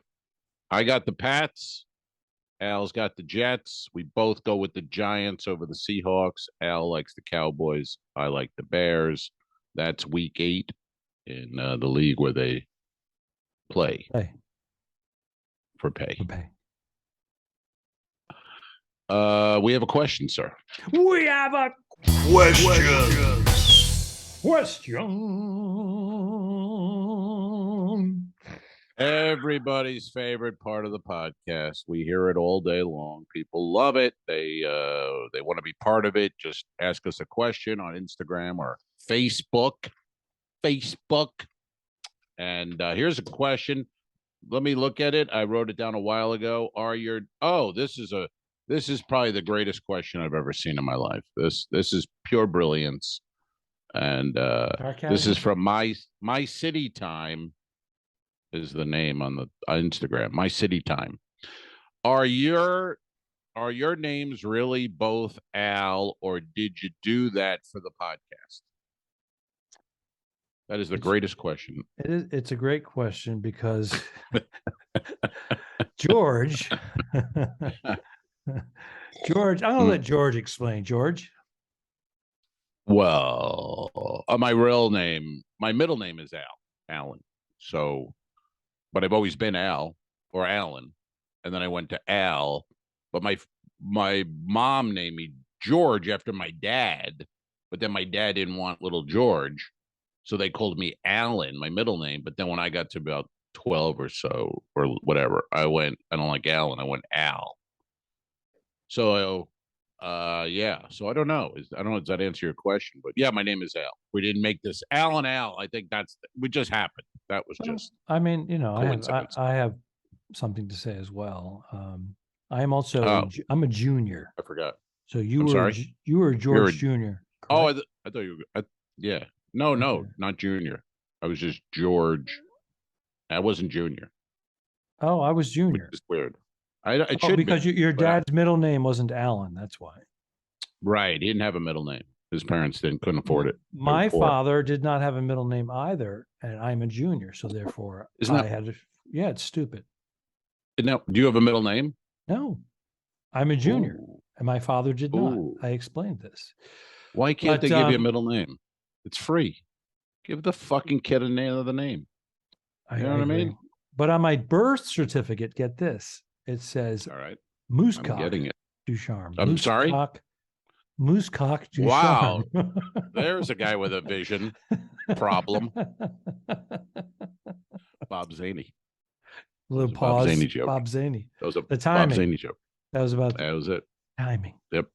I got the Pats. Al's got the Jets. We both go with the Giants over the Seahawks. Al likes the Cowboys. I like the Bears. That's week 8 in the league where they play for pay. We have a question, sir. We have a question. Everybody's favorite part of the podcast. We hear it all day long. People love it. They want to be part of it. Just ask us a question on Instagram or Facebook. And here's a question. Let me look at it. I wrote it down a while ago. This is This is probably the greatest question I've ever seen in my life. This is pure brilliance, and this is from my city time. Is the name on the Instagram? My city time. Are your names really both Al, or did you do that for the podcast? That is the greatest question. It's a great question because George, George, I'm gonna let George explain. George. Well, my middle name is Alan. So, but I've always been Al or Alan, and then I went to Al. But my mom named me George after my dad, but then my dad didn't want little George, so they called me Alan, my middle name. But then when I got to about 12 or so, or whatever, I don't like Alan, I went Al. So, yeah. So I don't know. I don't know. Does that answer your question? But yeah, my name is Al. We didn't make this Al. I think we just happened. That was just. I mean, coincidence. I have something to say as well. I am also I'm a junior. I forgot. So you I'm were George Junior. Oh, I thought you were. Yeah. No, not junior. I was just George. I wasn't junior. Oh, I was junior. It's weird. It should because your dad's middle name wasn't Alan. That's why. Right. He didn't have a middle name. His parents couldn't afford it. My father did not have a middle name either, and I'm a junior, so therefore yeah, it's stupid. Now, do you have a middle name? No, I'm a junior, and my father did not. Ooh. I explained this. Why can't they give you a middle name? It's free. Give the fucking kid another name. You know what I mean? But on my birth certificate, get this. It says, all right, Moosecock. I'm getting it. Ducharme. I'm sorry? Moosecock Ducharme. Wow. There's a guy with a vision problem. Bob Zaney. Little pause. Bob Zaney joke. Bob Zaney. That was a the timing. Bob Zaney joke. That was it. Timing. Yep.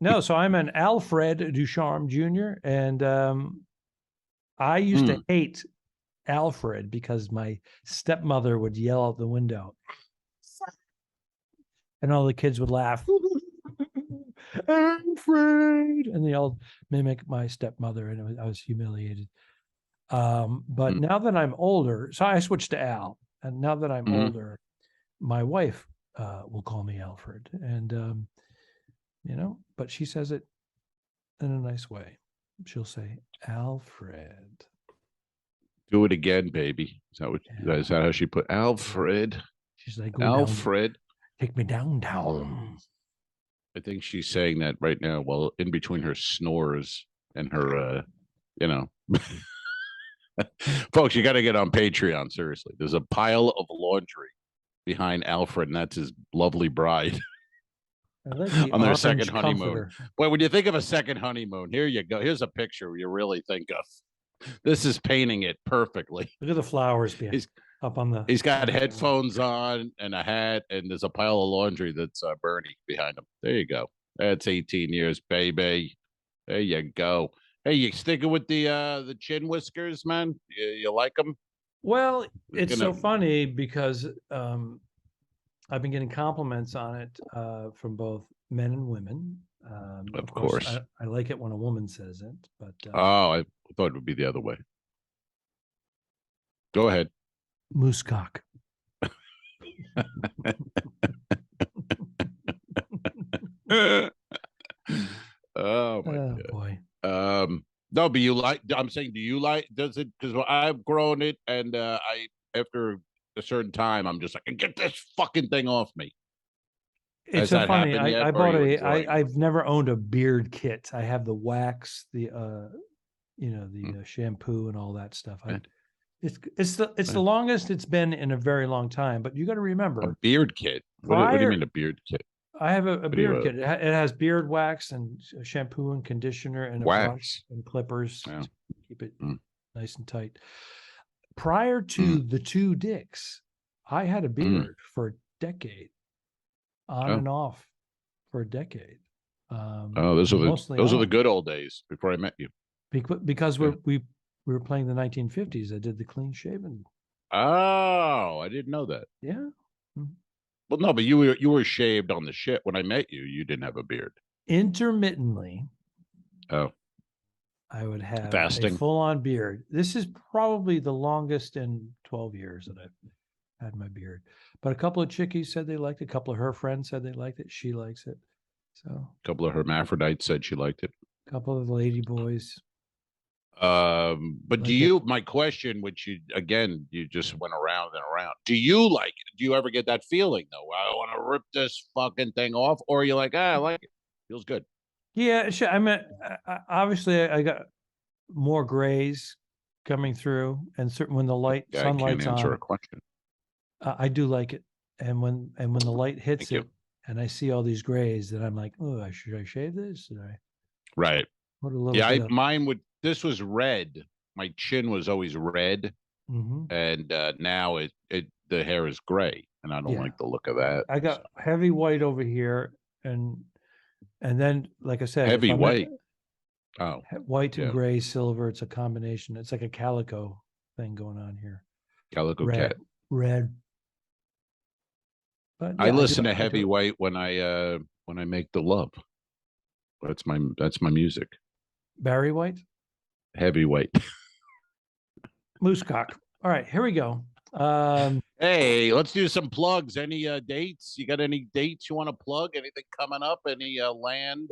No, so I'm an Alfred Ducharme Jr. And I used to hate Alfred because my stepmother would yell out the window. And all the kids would laugh. Alfred! And they all mimic my stepmother, and I was humiliated. But now that I'm older, so I switched to Al. And now that I'm older, my wife will call me Alfred. And, but she says it in a nice way. She'll say, Alfred. Do it again, baby. Is that how she put Alfred? She's like, Alfred. Take me down. I think she's saying that right now, well, in between her snores and her, folks, you got to get on Patreon. Seriously, there's a pile of laundry behind Alfred, and that's his lovely bride on their second honeymoon. Well, when you think of a second honeymoon, here you go. Here's a picture you really think of. This is painting it perfectly. Look at the flowers behind. Up on the. He's got headphones on and a hat, and there's a pile of laundry that's Bernie behind him. There you go. That's 18 years, baby. There you go. Hey, you sticking with the chin whiskers, man? You like them? Well, it's so funny because I've been getting compliments on it from both men and women. Of course. I like it when a woman says it, but I thought it would be the other way. Go ahead. Moosecock. Oh my God. Boy. No, but I'm saying, do you like? Does it? Because I've grown it, and after a certain time, I'm just like, get this fucking thing off me. It's so funny. I bought I've never owned a beard kit. I have the wax, the shampoo and all that stuff. It's the longest it's been in a very long time. But you got to remember, a beard kit. What do you mean a beard kit? I have a beard kit. It has beard wax and shampoo and conditioner and wax a brush and clippers to keep it nice and tight. Prior to the two dicks, I had a beard for a decade, on and off for a decade. Those are the good old days before I met you. Because we were playing the 1950s. I did the clean shaven. Oh, I didn't know that. Yeah. Well, no, but you were shaved on the shit when I met you. You didn't have a beard. Intermittently, Oh, I would have a fasting. full-on beard. This is probably the longest in 12 years that I've had my beard. But a couple of chickies said they liked it. A couple of her friends said they liked it. She likes it. So A couple of hermaphrodites said she liked it. a couple of lady boys. But Like do you, my question, which you, again, you just went around and around. Do you like it? Do you ever get that feeling though? I want to rip this fucking thing off, or are you like, I like it. Feels good. Yeah, sure. I mean, obviously, I got more grays coming through, and certain when the I can't sunlight's answer on, a question. I do like it. And when the light hits Thank you. it, and I see all these grays, then I'm like, oh, should I shave this? Should I Right. put a little Yeah, bit of? mine would. This was red. My chin was always red, Mhm. and now the hair is gray, and I don't Yeah. like the look of that. I got heavy white over here, and then, like I said, if Heavy I'm white. Oh, white and yeah. gray, silver. It's a combination. It's like a calico thing going on here. Calico Red, cat. red. But I yeah, listen do- to I do heavy it. white when I make the love. That's my music. Barry White, Heavy white. Moosecock. All right, here we go. Hey, let's do some plugs. Any dates? You got any dates you want to plug? Anything coming up? Any land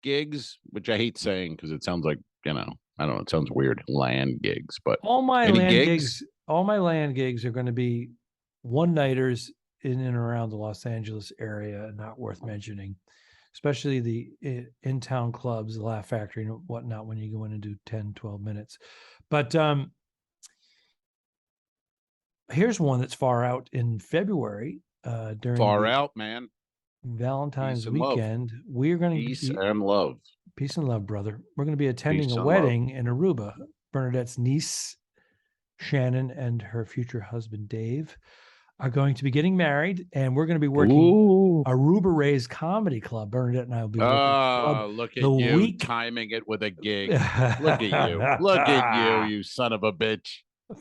gigs? Which I hate saying because it sounds like, I don't know, it sounds weird. Land gigs, but all my any land gigs? all my land gigs are going to be one-nighters in and around the Los Angeles area, not worth mentioning, especially the in-town clubs, the Laugh Factory and whatnot, when you go in and do 10, 12 minutes. But here's one that's far out in February during Far the out, man. Valentine's Peace and love. weekend. We're going to Peace be and love. peace and love, brother. We're going to be attending Peace a and love. wedding in Aruba. Bernadette's niece, Shannon, and her future husband, Dave, are going to be getting married, and we're going to be working Ooh. Aruba Ray's Comedy Club. Bernadette and I will be working the club Look at the you week. timing it with a gig. Look at you. Look at you, you son of a bitch.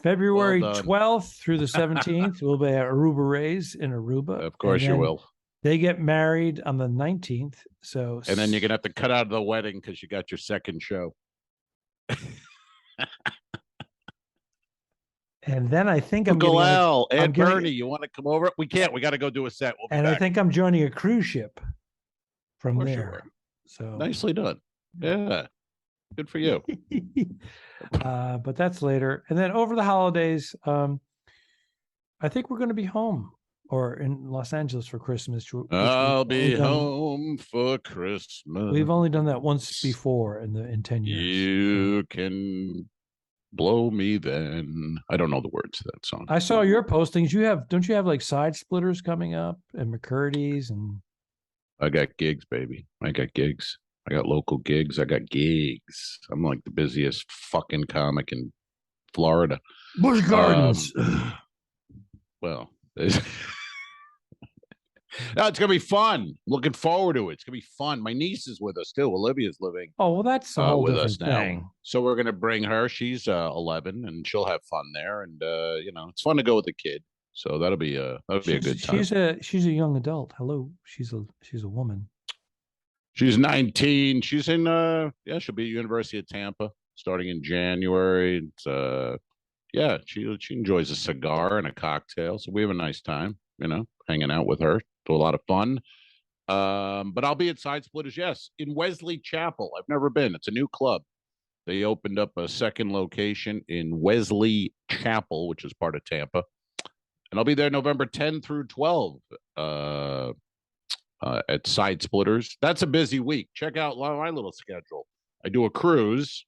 February Well done. 12th through the 17th, we'll be at Aruba Ray's in Aruba. Of course And you then will. They get married on the 19th. So And then you're going to have to cut out of the wedding because you got your second show. And then I think Uncle Al, I'm Aunt getting- Bernie, you want to come over? We can't. We got to go do a set. We'll be and back. I think I'm joining a cruise ship from Of course you there. were. So Nicely done. Yeah. Good for you. but that's later. And then over the holidays, I think we're going to be home or in Los Angeles for Christmas. I'll be home for Christmas. We've only done that once before in 10 years. You can blow me then. I don't know the words to that song. I saw your postings. Don't you have like Side Splitters coming up and McCurdy's and I got gigs, baby. I got gigs. I got local gigs. I got gigs. I'm like the busiest fucking comic in Florida. Busch Gardens. Well, no, it's gonna be fun. Looking forward to it. It's gonna be fun. My niece is with us too. Olivia's living Oh, well, that's a whole with different us now. thing. So we're gonna bring her. She's 11, and she'll have fun there. And it's fun to go with a kid. So that'll be a good time. She's a young adult. Hello, she's a woman. She's 19. She's in she'll be at University of Tampa starting in January. It's she enjoys a cigar and a cocktail. So we have a nice time, hanging out with her. Do a lot of fun. But I'll be at Side Splitters, yes, in Wesley Chapel. I've never been. It's a new club. They opened up a second location in Wesley Chapel, which is part of Tampa. And I'll be there November 10 through 12 at Side Splitters. That's a busy week. Check out my little schedule. I do a cruise,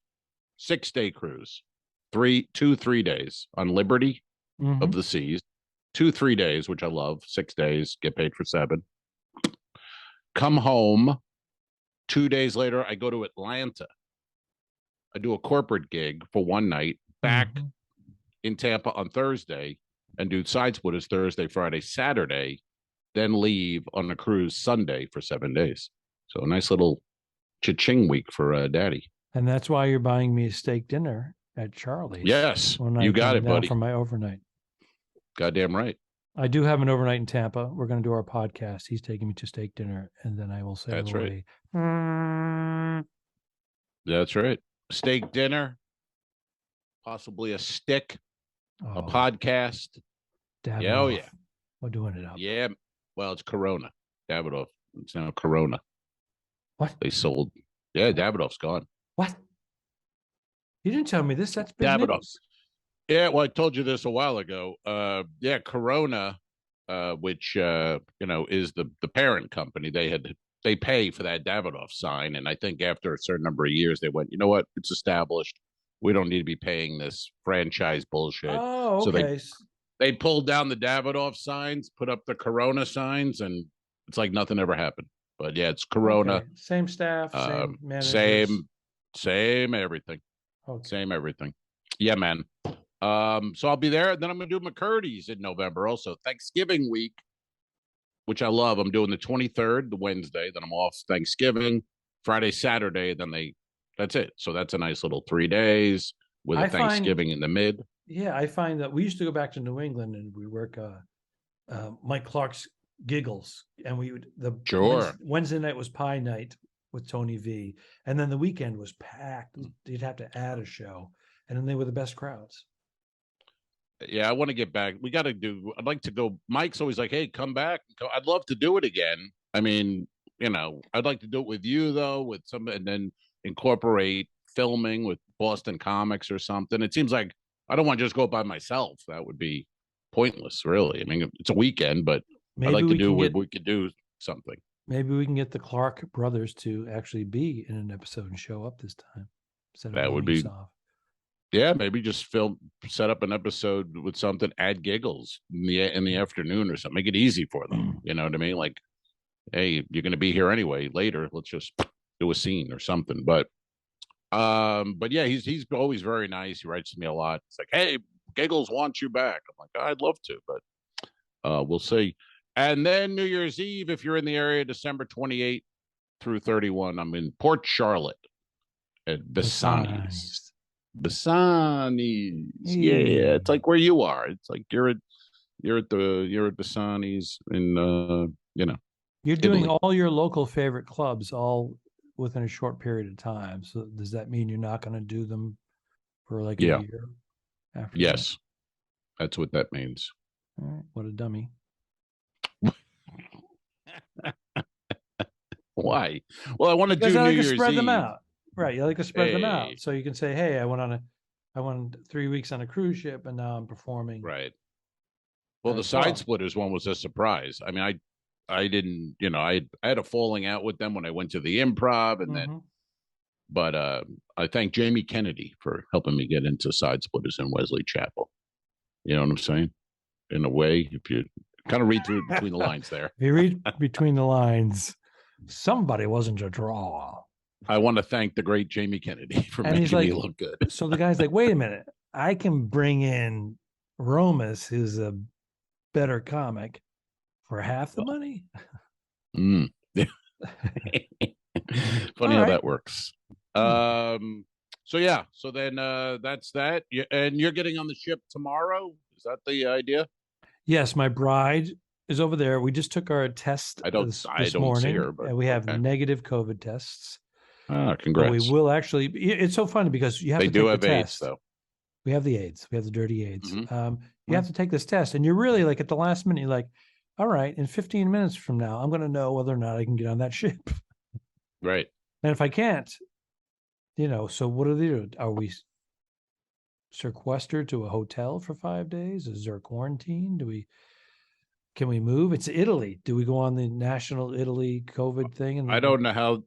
6-day cruise, 3 days on Liberty of the Seas, 3 days, which I love, 6 days, get paid for 7. Come home. 2 days later, I go to Atlanta. I do a corporate gig for one night, back in Tampa on Thursday, and do Side Splitters Thursday, Friday, Saturday, then leave on a cruise Sunday for 7 days. So a nice little cha-ching week for Daddy. And that's why you're buying me a steak dinner at Charlie's. Yes, when I you got come it, down buddy. for my overnight. Goddamn right. I do have an overnight in Tampa. We're going to do our podcast. He's taking me to steak dinner, and then I will say, That's right. away. That's right. Steak dinner, possibly a stick, a Oh, podcast. Davidoff. Yeah, oh yeah. We're doing it up. Yeah. Well, it's Corona. Davidoff. It's now Corona. What? They sold. Yeah, Davidoff's gone. What? You didn't tell me this. That's big Davidoff. news. Yeah, well, I told you this a while ago. Yeah, Corona, which is the parent company. They pay for that Davidoff sign, and I think after a certain number of years, they went, you know what? It's established. We don't need to be paying this franchise bullshit. Oh, okay. So they pulled down the Davidoff signs, put up the Corona signs, and it's like nothing ever happened. But yeah, it's Corona. Okay. Same staff, same managers. Same everything. Okay. Same everything. Yeah, man. So I'll be there. Then I'm gonna do McCurdy's in November. Also, Thanksgiving week, which I love. I'm doing the 23rd, the Wednesday. Then I'm off Thanksgiving, Friday, Saturday. That's it. So that's a nice little 3 days with a Thanksgiving in the mid. Yeah, I find that we used to go back to New England and we work Mike Clark's Giggles, and we would Wednesday night was pie night with Tony V, and then the weekend was packed. You'd have to add a show, and then they were the best crowds. Yeah, I want to get back. I'd like to go. Mike's always like, hey, come back. I'd love to do it again. I mean, I'd like to do it with you, though, and then incorporate filming with Boston Comics or something. It seems like I don't want to just go by myself. That would be pointless, really. I mean, it's a weekend, but I'd like to do we could do something. Maybe we can get the Clark brothers to actually be in an episode and show up this time. That would be off. Yeah, maybe just set up an episode with something, add Giggles in the afternoon or something. Make it easy for them. You know what I mean? Like, hey, you're going to be here anyway later. Let's just do a scene or something. But yeah, he's always very nice. He writes to me a lot. It's like, hey, Giggles wants you back. I'm like, I'd love to, but we'll see. And then New Year's Eve, if you're in the area, December 28th through 31, I'm in Port Charlotte at Bassani's. Bassani's, yeah, it's like where you are. It's like you're at Bassani's in you're doing Italy. All your local favorite clubs all within a short period of time. So does that mean you're not going to do them for like a year after? Yes, that's what that means. All right, what a dummy. Why? Well, I want to do New Year's Eve. Spread them out. Right, you like to spread them out, so you can say, "Hey, I went 3 weeks on a cruise ship, and now I'm performing." Right. Well, the Side Splitters one was a surprise. I mean, I didn't, I had a falling out with them when I went to the Improv, and then, but I thank Jamie Kennedy for helping me get into Side Splitters in Wesley Chapel. You know what I'm saying? In a way, if you kind of read through between the lines there, if you read between the lines, somebody wasn't a draw. I want to thank the great Jamie Kennedy for making me look good. So the guy's like, wait a minute, I can bring in Romas, who's a better comic, for half the money. Yeah. Funny how that works. So yeah, so then that's that. And you're getting on the ship tomorrow. Is that the idea? Yes, my bride is over there. We just took our test this morning, see her, but, and we have negative COVID tests. Congrats. But we will actually. It's so funny because you have to take the test. AIDS, though. We have the AIDS. We have the dirty AIDS. You have to take this test, and you're really like at the last minute. You're like, all right, in 15 minutes from now, I'm going to know whether or not I can get on that ship. Right. And if I can't, so what do they do? Are we sequestered to a hotel for 5 days? Is there a quarantine? Can we move? It's Italy. Do we go on the national Italy COVID thing? I don't know how.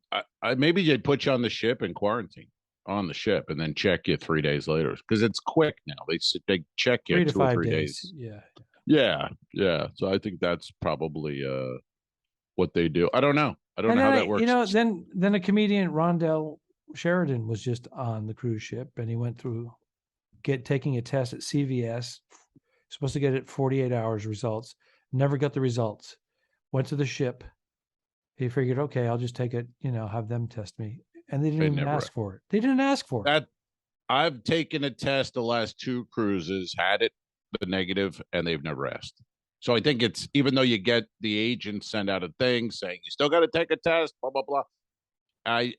Maybe they'd put you on the ship and quarantine on the ship, and then check you 3 days later because it's quick now. They check you 3 to 2 or 5 3 days. Yeah. So I think that's probably what they do. I don't know. I don't know how that works. Then a comedian, Rondell Sheridan, was just on the cruise ship, and he went through taking a test at CVS. Supposed to get it 48 hours results. Never got the results. Went to the ship. He figured, okay, I'll just take it, have them test me. And they didn't even ask for it. They didn't ask for it. I've taken a test the last 2 cruises, had it, the negative, and they've never asked. So I think it's, even though you get the agent send out a thing saying you still got to take a test, blah, blah, blah.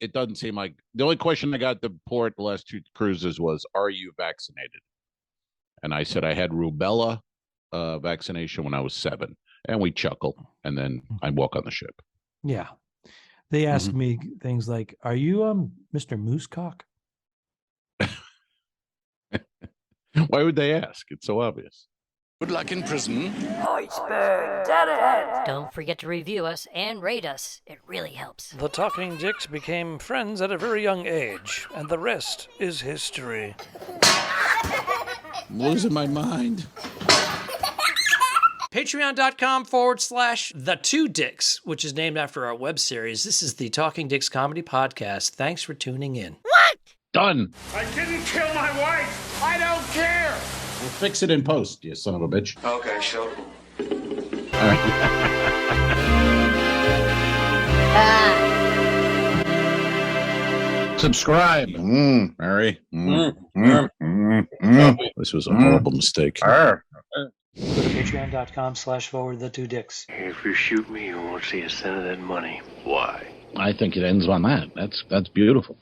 It doesn't seem like, the only question I got at the port the last 2 cruises was, are you vaccinated? And I said I had rubella vaccination when I was 7. And we chuckle. And then I walk on the ship. Yeah. They ask me things like, are you Mr. Moosecock? Why would they ask? It's so obvious. Good luck in prison. Don't forget to review us and rate us. It really helps. The Talking Dicks became friends at a very young age, and the rest is history. I'm losing my mind. Patreon.com/The2Dicks, which is named after our web series. This is the Talking Dicks Comedy Podcast. Thanks for tuning in. What? Done. I didn't kill my wife. I don't care. We'll fix it in post, you son of a bitch. Okay, show. All right. Subscribe. Mary. This was a horrible mistake. Go to patreon.com/forwardthe2dicks. If you shoot me, you won't see a cent of that money. Why? I think it ends on that. That's beautiful.